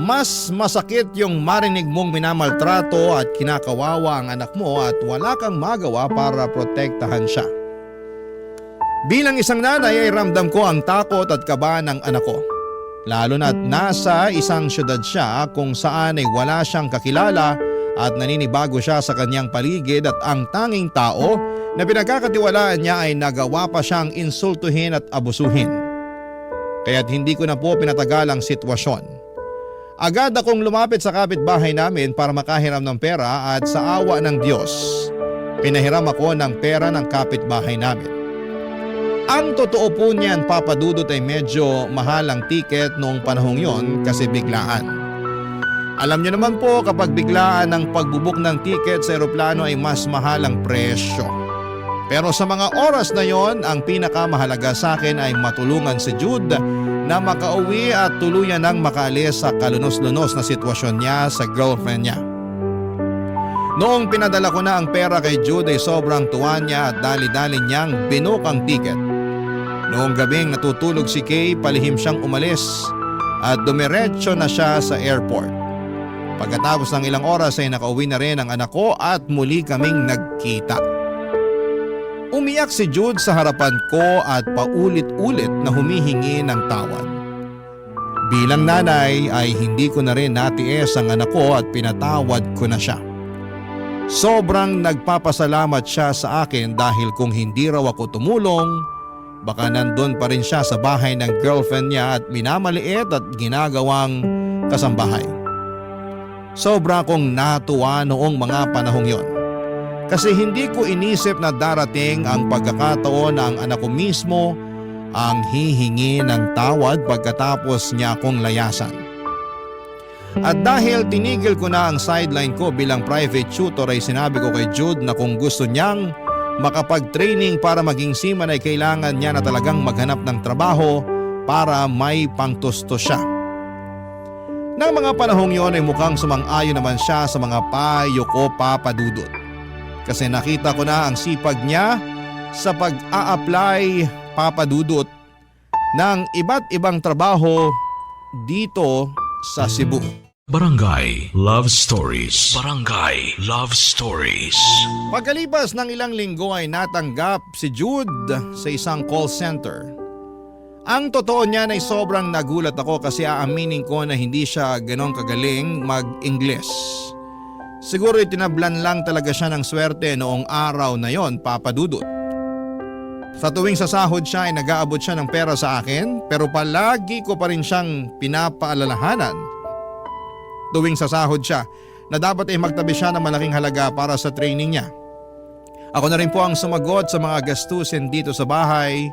Mas masakit yung marinig mong minamaltrato at kinakawawa ang anak mo at wala kang magawa para protektahan siya. Bilang isang nanay ay ramdam ko ang takot at kaba ng anak ko. Lalo na't nasa isang syudad siya kung saan ay wala siyang kakilala at naninibago siya sa kanyang paligid at ang tanging tao na pinagkakatiwalaan niya ay nagawa pa siyang insultuhin at abusuhin. Kaya't hindi ko na po pinatagal ang sitwasyon. Agad akong lumapit sa kapitbahay namin para makahiram ng pera at sa awa ng Diyos, pinahiram ako ng pera ng kapitbahay namin. Ang totoo po niyan, Papa Dudut, ay medyo mahal ang tiket noong panahong yon kasi biglaan. Alam niyo naman po kapag biglaan ang pagbubuk ng tiket sa eroplano ay mas mahal ang presyo. Pero sa mga oras na yon, ang pinakamahalaga sa akin ay matulungan si Jude na makauwi at tuluyan nang makaalis sa kalunos-lunos na sitwasyon niya sa girlfriend niya. Noong pinadala ko na ang pera kay Jude ay sobrang tuwa niya at dali-dali niyang binook ang tiket. Noong gabing natutulog si Kay, palihim siyang umalis at dumiretso na siya sa airport. Pagkatapos ng ilang oras ay nakauwi na rin ang anak ko at muli kaming nagkita. Umiyak si Jude sa harapan ko at paulit-ulit na humihingi ng tawad. Bilang nanay ay hindi ko na rin natiis ang anak ko at pinatawad ko na siya. Sobrang nagpapasalamat siya sa akin dahil kung hindi raw ako tumulong, baka nandun pa rin siya sa bahay ng girlfriend niya at minamaliit at ginagawang kasambahay. Sobra akong natuwa noong mga panahong yon. Kasi hindi ko inisip na darating ang pagkakataon na ang anak ko mismo ang hihingi ng tawad pagkatapos niya akong layasan. At dahil tinigil ko na ang sideline ko bilang private tutor ay sinabi ko kay Jude na kung gusto niyang makapag-training para maging seaman ay kailangan niya na talagang maghanap ng trabaho para may pangtusto siya. Nang mga panahong yon ay mukhang sumang-ayon naman siya sa mga payo ko, Papa Dudut. Kasi nakita ko na ang sipag niya sa pag-a-apply, Papa Dudut, ng iba't ibang trabaho dito sa Cebu. Barangay Love Stories. Barangay Love Stories. Pagkalipas ng ilang linggo ay natanggap si Jude sa isang call center. Ang totoo niyan ay sobrang nagulat ako kasi aaminin ko na hindi siya ganong kagaling mag-Ingles. Siguro itinablan lang talaga siya ng swerte noong araw na yon, Papa Dudut. Sa tuwing sasahod siya ay nag-aabot siya ng pera sa akin pero palagi ko pa rin siyang pinapaalalahanan tuwing sasahod siya na dapat ay magtabi siya ng malaking halaga para sa training niya. Ako na rin po ang sumagot sa mga gastusin dito sa bahay,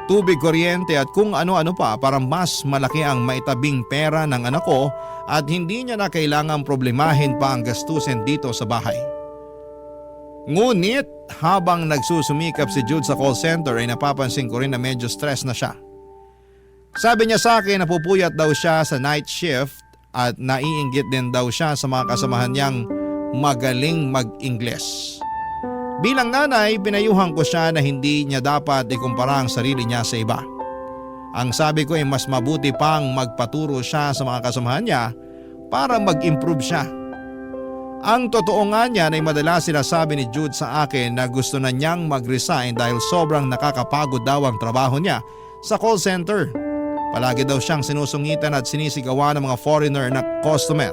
tubig, kuryente at kung ano-ano pa para mas malaki ang maitabing pera ng anak ko at hindi niya na kailangang problemahin pa ang gastusin dito sa bahay. Ngunit habang nagsusumikap si Jude sa call center ay napapansin ko rin na medyo stress na siya. Sabi niya sa akin na pupuyat daw siya sa night shift at naiinggit din daw siya sa mga kasamahan niyang magaling mag-Ingles. Bilang nanay, pinayuhan ko siya na hindi niya dapat ikumpara ang sarili niya sa iba. Ang sabi ko ay mas mabuti pang magpaturo siya sa mga kasamahan niya para mag-improve siya. Ang totoo nga niyan ay madalas sinasabi ni Jude sa akin na gusto na niyang mag-resign dahil sobrang nakakapagod daw ang trabaho niya sa call center Palagi daw siyang sinusungitan at sinisigawan ng mga foreigner na customer.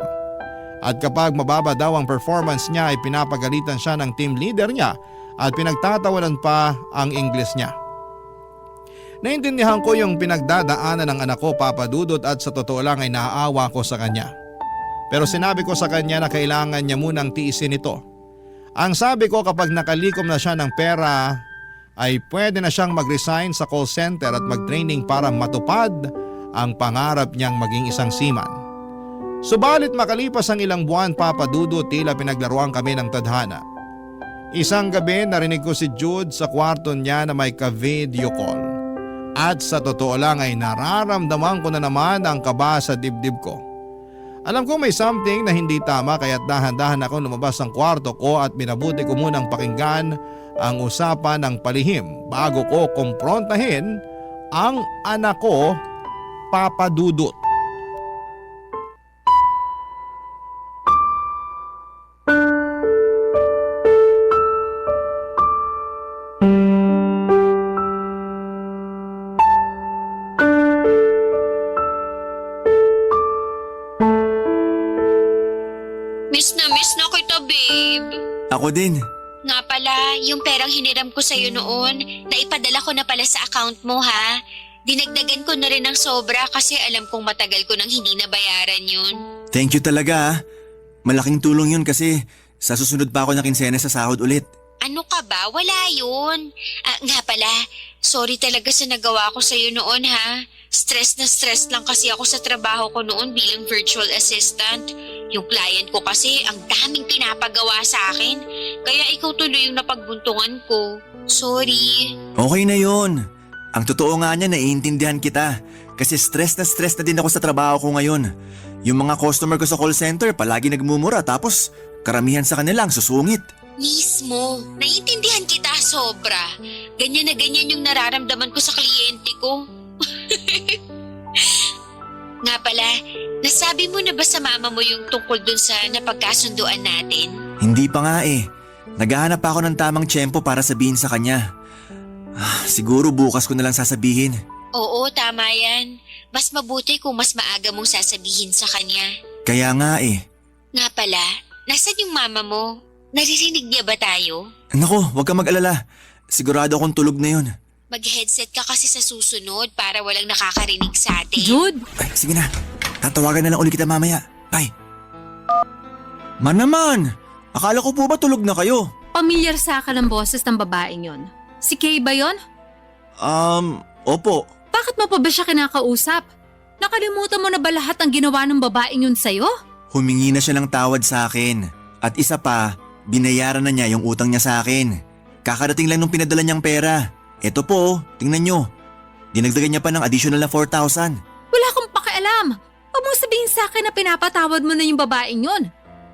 At kapag mababa daw ang performance niya ay pinapagalitan siya ng team leader niya at pinagtatawanan pa ang English niya. Naintindihan ko yung pinagdadaanan ng anak ko, Papa Dudut, at sa totoo lang ay naaawa ko sa kanya. Pero sinabi ko sa kanya na kailangan niya munang tiisin ito. Ang sabi ko, kapag nakalikom na siya ng pera ay pwede na siyang mag-resign sa call center at mag-training para matupad ang pangarap niyang maging isang seaman. Subalit makalipas ang ilang buwan, Papa Dudut, tila pinaglaruan kami ng tadhana. Isang gabi narinig ko si Jude sa kwarto niya na may ka-video call. At sa totoo lang ay nararamdaman ko na naman ang kaba sa dibdib ko. Alam ko may something na hindi tama kaya't dahan-dahan ako lumabas ng kwarto ko at minabuti ko munang pakinggan ang usapan ng palihim bago ko kumprontahin ang anak ko, Papa Dudut. Miss na kita, babe. Ako din. Nga pala, yung perang hiniram ko sa'yo noon, naipadala ko na pala sa account mo, ha? Dinagdagan ko na rin ng sobra kasi alam kong matagal ko nang hindi nabayaran yun. Thank you talaga ah. Malaking tulong yun kasi sa susunod pa ako na kinsena sa sahod ulit. Ano ka ba? Wala yun. Nga pala, sorry talaga sa nagawa ko sa'yo noon, ha? Stress na stress lang kasi ako sa trabaho ko noon bilang virtual assistant. Yung client ko kasi ang daming pinapagawa sa akin. Kaya ikaw tuloy yung napagbuntungan ko. Sorry. Okay na yun. Ang totoo nga niya, naiintindihan kita. Kasi stress na din ako sa trabaho ko ngayon. Yung mga customer ko sa call center palagi nagmumura tapos karamihan sa kanila ang susungit. Mismo, naiintindihan kita sobra. Ganyan na ganyan yung nararamdaman ko sa kliyente ko. Nga pala, nasabi mo na ba sa mama mo yung tungkol dun sa napagkasunduan natin? Hindi pa nga eh. Naghahanap pa ako ng tamang tiyempo para sabihin sa kanya. Siguro bukas ko na lang sasabihin. Oo, tama yan. Mas mabuti kung mas maaga mong sasabihin sa kanya. Kaya nga eh. Nga pala, nasan yung mama mo? Naririnig niya ba tayo? Nako, huwag ka mag-alala. Sigurado akong tulog na yun. Mag-headset ka kasi sa susunod para walang nakakarinig sa atin. Jude, Ay, sige na. Tatawagan na lang ulit kita mamaya. Bye. Naman! Akala ko po ba tulog na kayo? Pamilyar sa akin ang boses ng babaeng yon. Si Kay ba yon? Opo. Bakit mo pa ba siya kinakausap? Nakalimutan mo na ba lahat ng ginawa ng babaeng yun sa'yo? Humingi na siya ng tawad sa akin. At isa pa, binayaran na niya yung utang niya sa akin. Kakarating lang nung pinadala niyang pera. Eto po, tingnan niyo. Dinagdagan niya pa ng additional na 4,000. Wala akong pakialam. Huwag mong sabihin sa akin na pinapatawad mo na yung babaeng yun.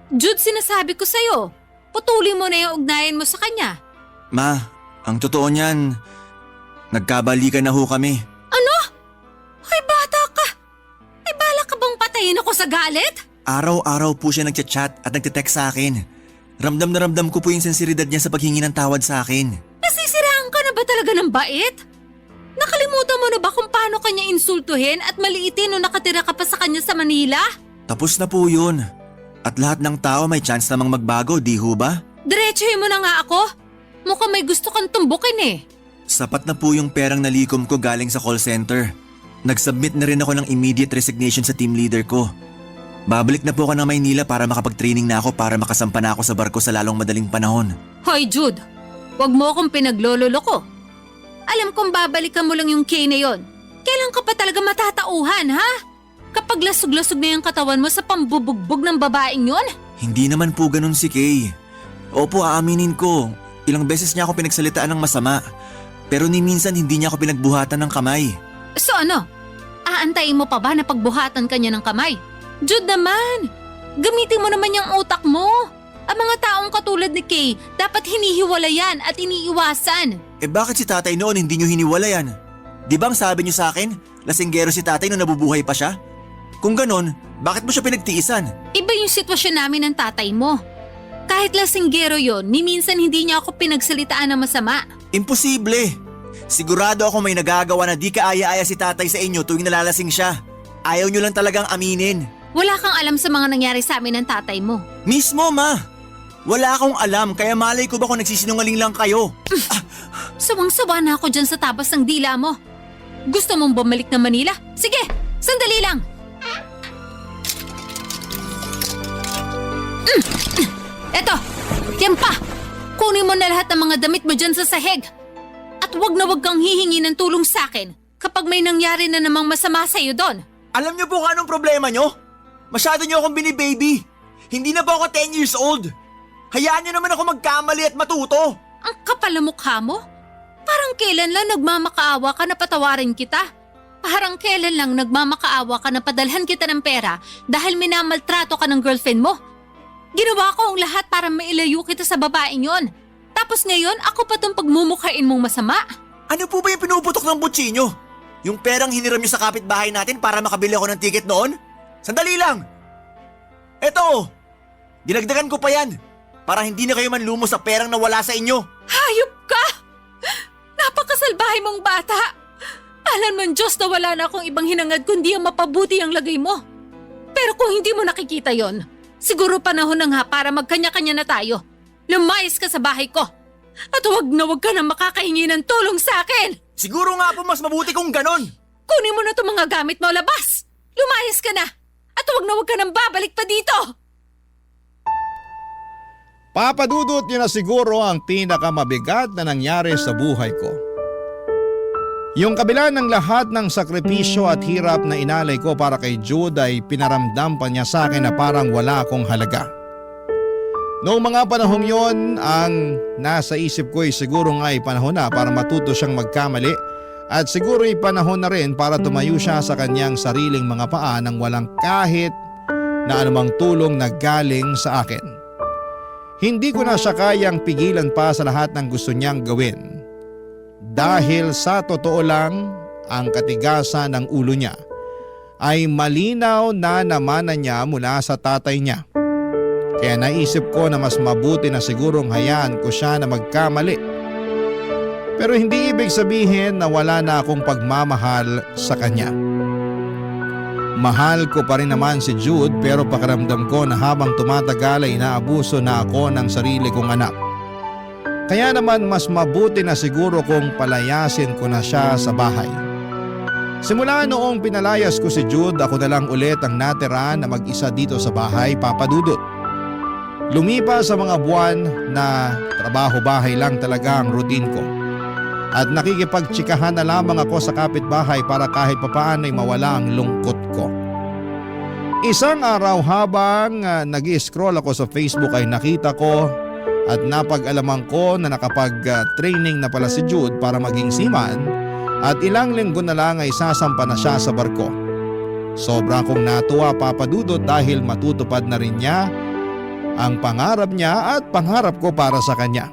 Jude, sinasabi ko sa'yo. Putulin mo na yung ugnayan mo sa kanya. Ma, ang totoo niyan, nagkabalikan na ho kami. Ano? Ay, bata ka. Ay, bala ka bang patayin ako sa galit? Araw-araw po siya nagchat-chat at nagte-text sa akin. Ramdam na ramdam ko po yung sensibilidad niya sa paghingi ng tawad sa akin. Nasisiraan ka na ba talaga ng bait? Nakalimutan mo na ba kung paano kanya insultuhin at maliitin nung nakatira ka pa sa kanya sa Manila? Tapos na po yun. At lahat ng tao may chance namang magbago, di ho ba? Diretsuhin mo na nga ako. Mukhang may gusto kang tumbukin eh. Sapat na po yung perang nalikom ko galing sa call center. Nag-submit na rin ako ng immediate resignation sa team leader ko. Babalik na po ako ng Maynila para makapag-training na ako para makasampa na ako sa barko sa lalong madaling panahon. Hoy Jude, wag mo akong pinaglololo ko. Alam kong babalikan mo lang yung Kay na yon. Kailan ka pa talaga matatauhan, ha? Kapag lasog-lasog na yung katawan mo sa pambubugbog ng babaeng yon? Hindi naman po ganun si Kay. Opo, aaminin ko. Ilang beses niya ako pinagsalitaan ng masama. Pero ni minsan hindi niya ako pinagbuhatan ng kamay. So ano? Aantayin mo pa ba na pagbuhatan kanya ng kamay? Jude naman, gamitin mo naman yung utak mo. Ang mga taong katulad ni Kay, dapat hinihiwalayan at iniiwasan. Eh bakit si tatay noon hindi niyo hiniwalayan? Di ba ang sabi niyo sa akin, lasinggero si tatay nung nabubuhay pa siya? Kung ganon, bakit mo siya pinagtiisan? Iba yung sitwasyon namin ng tatay mo. Kahit lasinggero yon, ni minsan hindi niya ako pinagsalitaan ng masama. Imposible! Sigurado ako may nagagawa na di kaaya-aya si tatay sa inyo tuwing nalalasing siya. Ayaw nyo lang talagang aminin. Wala kang alam sa mga nangyari sa amin ng tatay mo. Mismo, ma. Wala akong alam kaya malay ko ba kung nagsisinungaling lang kayo. Sawang-sawa na ako dyan sa tabas ng dila mo. Gusto mong bumalik ng Manila? Sige, sandali lang. Eto, yan pa. Kunin mo na lahat ng mga damit mo dyan sa sahig. At wag na wag kang hihingi ng tulong sa akin kapag may nangyari na namang masama sa'yo doon. Alam niyo po kung anong problema niyo? Masyado niyo akong binibaby. Hindi na po ako 10 years old. Hayaan niyo naman ako magkamali at matuto. Ang kapal na mukha mo. Parang kailan lang nagmamakaawa ka na patawarin kita. Parang kailan lang nagmamakaawa ka na padalhan kita ng pera dahil minamaltrato ka ng girlfriend mo. Ginawa ko ang lahat para mailayo kita sa babaeng yon. Tapos ngayon ako pa tong pagmumukhain mong masama. Ano po ba yung pinuputok ng butsi niyo? Yung perang hiniram niyo sa kapitbahay natin para makabili ako ng ticket noon? Sandali lang! Eto! Dinagdagan ko pa yan para hindi na kayo manlumo sa perang nawala sa inyo. Hayop ka! Napakasalbahe mong bata! Alam mo Diyos na wala na akong ibang hinangad kundi ang mapabuti ang lagay mo. Pero kung hindi mo nakikita yon, siguro panahon na nga para magkanya-kanya na tayo. Lumayas ka sa bahay ko. At huwag na huwag ka na makakahingi ng tulong sa akin. Siguro nga po mas mabuti kung ganon. Kunin mo na itong mga gamit mo, labas! Lumayas ka na! At huwag na huwag ka nang babalik pa dito! Papadudot niyo na siguro ang pinakamabigat na nangyari sa buhay ko. Yung kabila ng lahat ng sakripisyo at hirap na inalay ko para kay Jude ay pinaramdam pa niya sa akin na parang wala akong halaga. Noong mga panahong yon, ang nasa isip ko ay siguro nga ay panahon na para matuto siyang magkamali at siguro ay panahon na rin para tumayo siya sa kanyang sariling mga paa nang walang kahit na anumang tulong na galing sa akin. Hindi ko na siya kayang pigilan pa sa lahat ng gusto niyang gawin. Dahil sa totoo lang, ang katigasan ng ulo niya ay malinaw na namanan niya mula sa tatay niya. Kaya naisip ko na mas mabuti na sigurong hayaan ko siya na magkamali. Pero hindi ibig sabihin na wala na akong pagmamahal sa kanya. Mahal ko pa rin naman si Jude pero pakiramdam ko na habang tumatagal ay inaabuso na ako ng sarili kong anak. Kaya naman mas mabuti na siguro kung palayasin ko na siya sa bahay. Simula noong pinalayas ko si Jude, ako na lang ulit ang natira na mag-isa dito sa bahay, Papa Dudut. Lumipas sa mga buwan na trabaho-bahay lang talaga ang routine ko. At nakikipagtsikahan na lamang ako sa kapitbahay para kahit papaano ay mawala ang lungkot ko. Isang araw habang nag-i-scroll ako sa Facebook ay nakita ko at napag-alaman ko na nakapag-training na pala si Jude para maging seaman at ilang linggo na lang ay sasampa na siya sa barko. Sobra akong natuwa, Papa Dudut, dahil matutupad na rin niya ang pangarap niya at pangarap ko para sa kanya.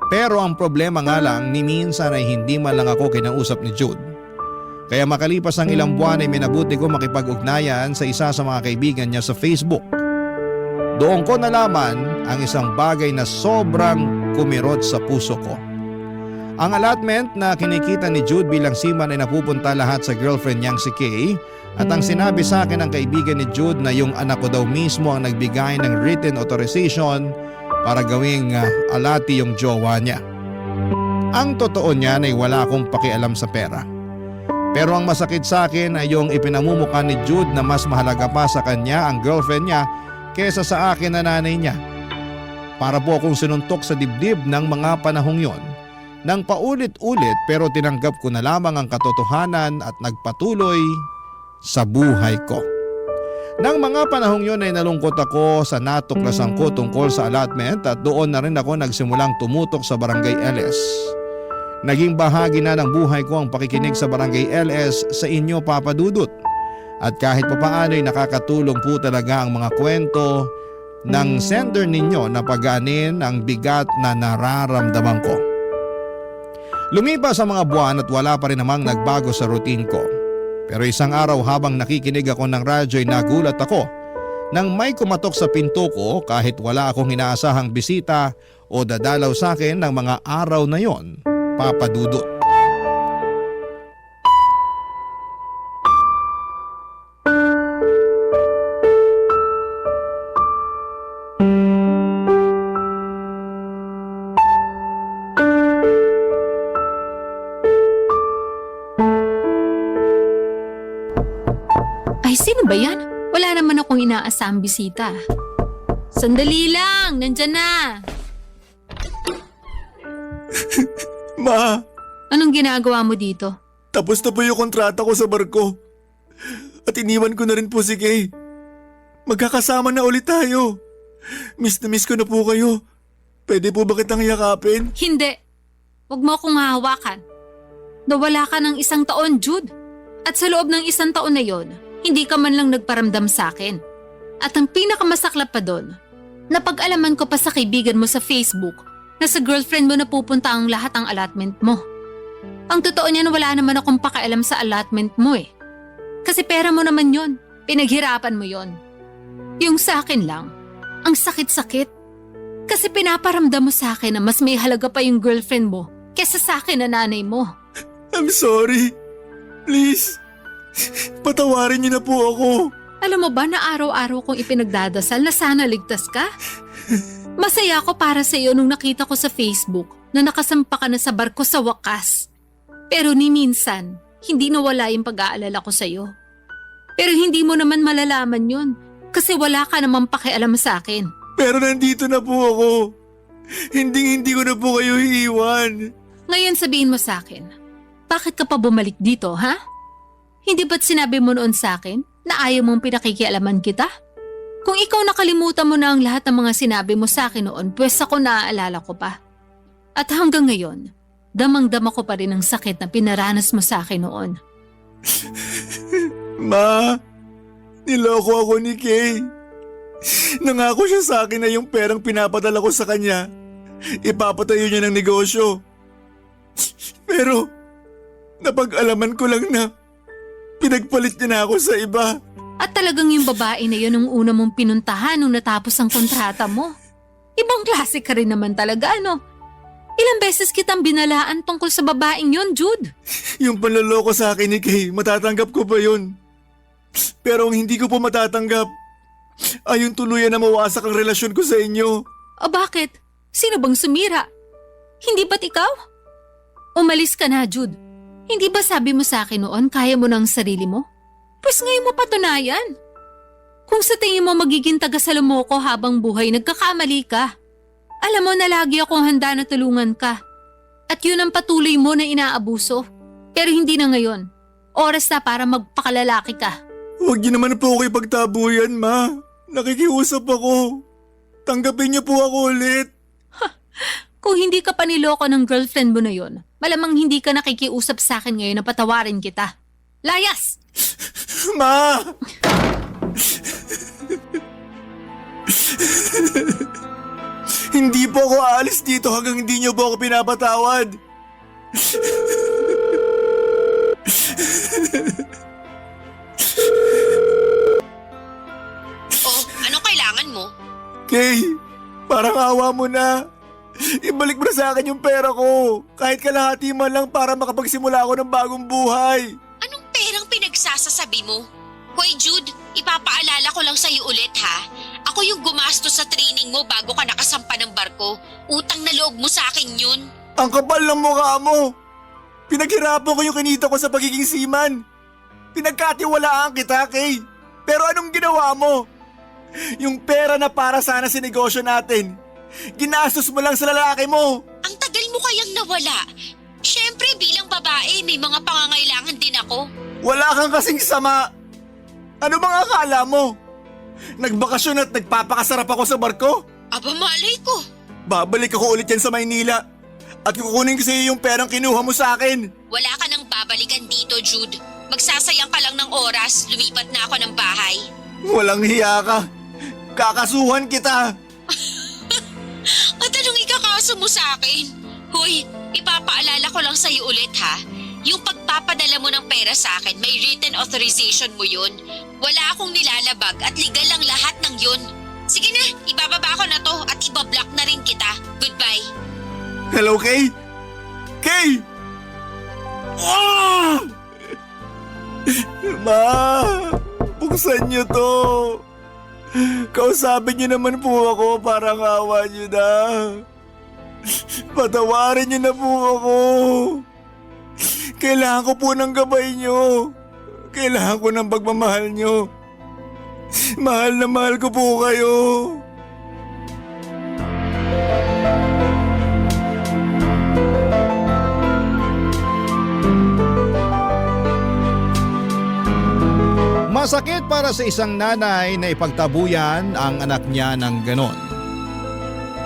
Pero ang problema nga lang, ni minsan ay hindi man lang ako kinausap ni Jude. Kaya makalipas ang ilang buwan ay minabuti ko makipag-ugnayan sa isa sa mga kaibigan niya sa Facebook. Doon ko nalaman ang isang bagay na sobrang kumirot sa puso ko. Ang allotment na kinikita ni Jude bilang seaman ay napupunta lahat sa girlfriend niyang si Kay. At ang sinabi sa akin ng kaibigan ni Jude na yung anak ko daw mismo ang nagbigay ng written authorization para gawing alati yung jowa niya. Ang totoo niyan ay wala akong pakialam sa pera. Pero ang masakit sa akin ay yung ipinamumukha ni Jude na mas mahalaga pa sa kanya ang girlfriend niya kesa sa akin na nanay niya. Para po akong sinuntok sa dibdib ng mga panahong yon. Nang paulit-ulit pero tinanggap ko na lamang ang katotohanan at nagpatuloy sa buhay ko. Nang mga panahong yun ay nalungkot ako sa natuklasan ko tungkol sa allotment at doon na rin ako nagsimulang tumutok sa Barangay LS. Naging bahagi na ng buhay ko ang pakikinig sa Barangay LS sa inyo, Papa Dudut. At kahit papaano ay nakakatulong po talaga ang mga kwento ng sender ninyo na pagaanin ang bigat na nararamdaman ko. Lumipas ang mga buwan at wala pa rin namang nagbago sa routine ko. Pero isang araw habang nakikinig ako ng radyo ay nagulat ako nang may kumatok sa pinto ko kahit wala akong inaasahang bisita o dadalaw sa akin ng mga araw na yon. Papa Dudut. Ay, sino ba yan? Wala naman akong inaasahang bisita. Sandali lang, nandyan na. Ma, Anong ginagawa mo dito? tapos na po yung kontrata ko sa barko. At iniwan ko na rin po si Kay. Magkakasama na ulit tayo. Miss na miss ko na po kayo. Pwede po ba kitang yakapin? Hindi. Huwag mo akong hahawakan. Nawala ka ng 1 taon, Jude. At sa loob ng 1 taon na yon, hindi ka man lang nagparamdam sa akin. At ang pinakamasaklap pa doon, napag-alaman ko pa sa kaibigan mo sa Facebook na sa girlfriend mo na pupunta ang lahat ng allotment mo. Ang totoo niyan, wala naman akong pakialam sa allotment mo eh. Kasi pera mo naman yon, pinaghirapan mo yon. Yung sa akin lang, ang sakit-sakit. Kasi pinaparamdam mo sa akin na mas may halaga pa yung girlfriend mo kesa sa akin na nanay mo. I'm sorry. Please. Patawarin niyo na po ako. Alam mo ba na araw-araw kong ipinagdadasal na sana ligtas ka? Masaya ako para sa iyo nung nakita ko sa Facebook na nakasampa ka na sa barko sa wakas. Pero ni minsan, hindi nawala yung pag-aalala ko sa iyo. Pero hindi mo naman malalaman yun kasi wala ka namang pakialam sa akin. Pero nandito na po ako. Hindi ko na po kayo iiwan. Ngayon sabihin mo sa akin, bakit ka pa bumalik dito, ha? Hindi ba't sinabi mo noon sa akin na ayaw mong pinakikialaman kita? Kung ikaw nakalimutan mo na ang lahat ng mga sinabi mo sa akin noon, pues ako naaalala ko pa. At hanggang ngayon, damang-dama ko pa rin ang sakit na pinaranas mo sa akin noon. Ma, niloko ako ni Kay. Nangako siya sa akin na yung perang pinapadala ko sa kanya, ipapatayo niya ng negosyo. Pero, napag-alaman ko lang na pinagpalit niya na ako sa iba. At talagang yung babae na yun ang una mong pinuntahan nung natapos ang kontrata mo. Ibang klase ka rin naman talaga, ano? Ilang beses kitang binalaan tungkol sa babaeng yun, Jude. Yung panloloko sa akin ni Kay, matatanggap ko ba yun? Pero ang hindi ko po matatanggap ay yung tuluyan na mawasak ang relasyon ko sa inyo. O bakit? Sino bang sumira? Hindi ba't ikaw? Umalis ka na, Jude. Hindi ba sabi mo sa akin noon kaya mo ng sarili mo? Pues ngayon mo patunayan. Kung sa tingin mo magiging taga-salomo ko habang buhay, nagkakamali ka. Alam mo na lagi akong handa na tulungan ka. At yun ang patuloy mo na inaabuso. Pero hindi na ngayon. Oras na para magpakalalaki ka. Huwag niyo naman po ako ipagtabuyan, Ma. Nakikiusap ako. Tanggapin niyo po ako ulit. Kung hindi ka pa niloko ng girlfriend mo na yon, malamang hindi ka nakikiusap sa akin ngayon na patawarin kita. Layas! Ma! Hindi po ako aalis dito hanggang hindi niyo po ako pinapatawad. Oh, anong kailangan mo? Kay, parang awa mo na. Ibalik mo na sa akin yung pera ko. Kahit kalahati man lang para makapagsimula ako ng bagong buhay. Anong perang pinagsasasabi mo? Hoy Jude, ipapaalala ko lang sa'yo ulit ha. Ako yung gumastos sa training mo bago ka nakasampa ng barko. Utang na loob mo sa akin yun. Ang kapal ng mukha mo. Pinaghirapan ko yung kinita ko sa pagiging seaman. Pinagkatiwalaan kita, Kay. Pero anong ginawa mo? Yung pera na para sana sa negosyo natin, ginastos mo lang sa lalaki mo. Ang tagal mo kayang nawala. Siyempre bilang babae, may mga pangangailangan din ako. Wala kang kasing sama. Ano bang akala mo? Nagbakasyon at nagpapakasarap ako sa barko? Aba malay ko. Babalik ako ulit yan sa Maynila. At kukunin ko sa iyo yung perang kinuha mo sa akin. Wala ka nang babalikan dito, Jude. Magsasayang ka lang ng oras, lumipat na ako ng bahay. Walang hiya ka. Kakasuhan kita. At anong ikakaso mo sa akin? Hoy, ipapaalala ko lang sa'yo ulit ha. Yung pagpapadala mo ng pera sa akin, may written authorization mo yun. Wala akong nilalabag at legal lang lahat ng yun. Sige na, ibababa ko na to at ibablock na rin kita. Goodbye. Hello, Kay? Kay! Ah! Ma, buksan niyo to. Kausapin niyo naman po ako, parang awa niyo na. Patawarin niyo na po ako. Kailangan ko po ng gabay niyo. Kailangan ko ng pagmamahal niyo. Mahal na mahal ko po kayo. Masakit para sa isang nanay na ipagtabuyan ang anak niya ng ganon.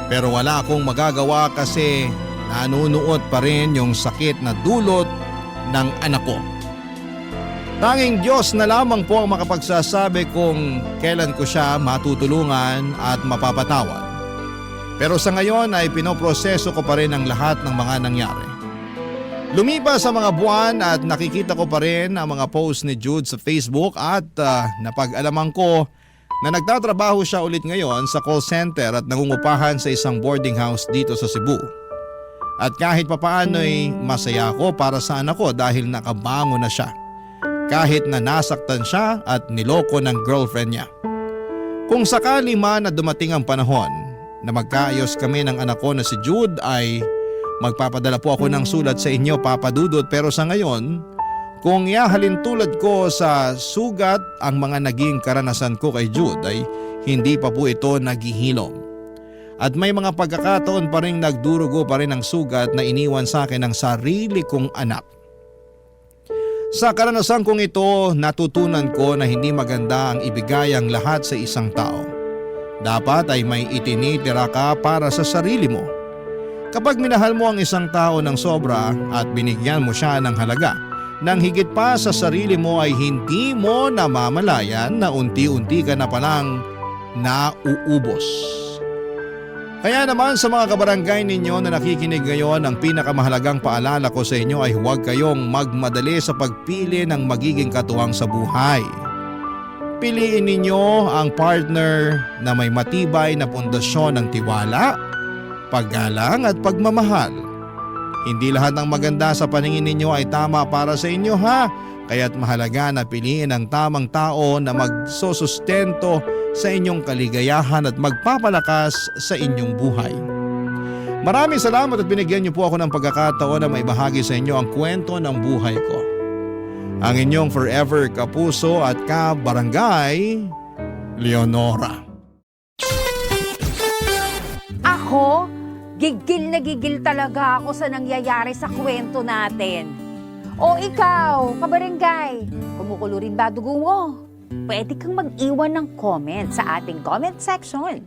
Pero wala akong magagawa kasi nanunuot pa rin yung sakit na dulot ng anak ko. Tanging Diyos na lamang po ang makapagsasabi kung kailan ko siya matutulungan at mapapatawad. Pero sa ngayon ay pinoproseso ko pa rin ang lahat ng mga nangyari. Lumipas sa mga buwan at nakikita ko pa rin ang mga post ni Jude sa Facebook at napag-alaman ko na nagtatrabaho siya ulit ngayon sa call center at nangungupahan sa isang boarding house dito sa Cebu. At kahit papaano ay masaya ako para sa anak ko dahil nakabango na siya. Kahit na nasaktan siya at niloko ng girlfriend niya. Kung sakali man na dumating ang panahon na magkaayos kami ng anak ko na si Jude ay magpapadala po ako ng sulat sa inyo, Papa Dudut, pero sa ngayon, kung iahalin tulad ko sa sugat ang mga naging karanasan ko kay Jude ay hindi pa po ito naghihilom. At may mga pagkakataon pa rin nagdurugo pa rin ang sugat na iniwan sa akin ng sarili kong anak. Sa karanasan kong ito, natutunan ko na hindi maganda ang ibigay ang lahat sa isang tao. Dapat ay may itinitira ka para sa sarili mo. Kapag minahal mo ang isang tao ng sobra at binigyan mo siya ng halaga, nang higit pa sa sarili mo ay hindi mo namamalayan na unti-unti ka na palang nauubos. Kaya naman sa mga kabarangay ninyo na nakikinig ngayon, ang pinakamahalagang paalala ko sa inyo ay huwag kayong magmadali sa pagpili ng magiging katuwang sa buhay. Piliin ninyo ang partner na may matibay na pundasyon ng tiwala, paggalang at pagmamahal. Hindi lahat ng maganda sa paningin ninyo ay tama para sa inyo ha, kaya't mahalaga na piliin ang tamang tao na magsusustento sa inyong kaligayahan at magpapalakas sa inyong buhay. Maraming salamat at binigyan niyo po ako ng pagkakataon na maibahagi sa inyo ang kwento ng buhay ko. Ang inyong forever kapuso at kabarangay, Leonora. Ako, gigil na gigil talaga ako sa nangyayari sa kwento natin. O ikaw, kabarangay, kumukulo rin ba dugo mo? Pwede kang mag-iwan ng comment sa ating comment section.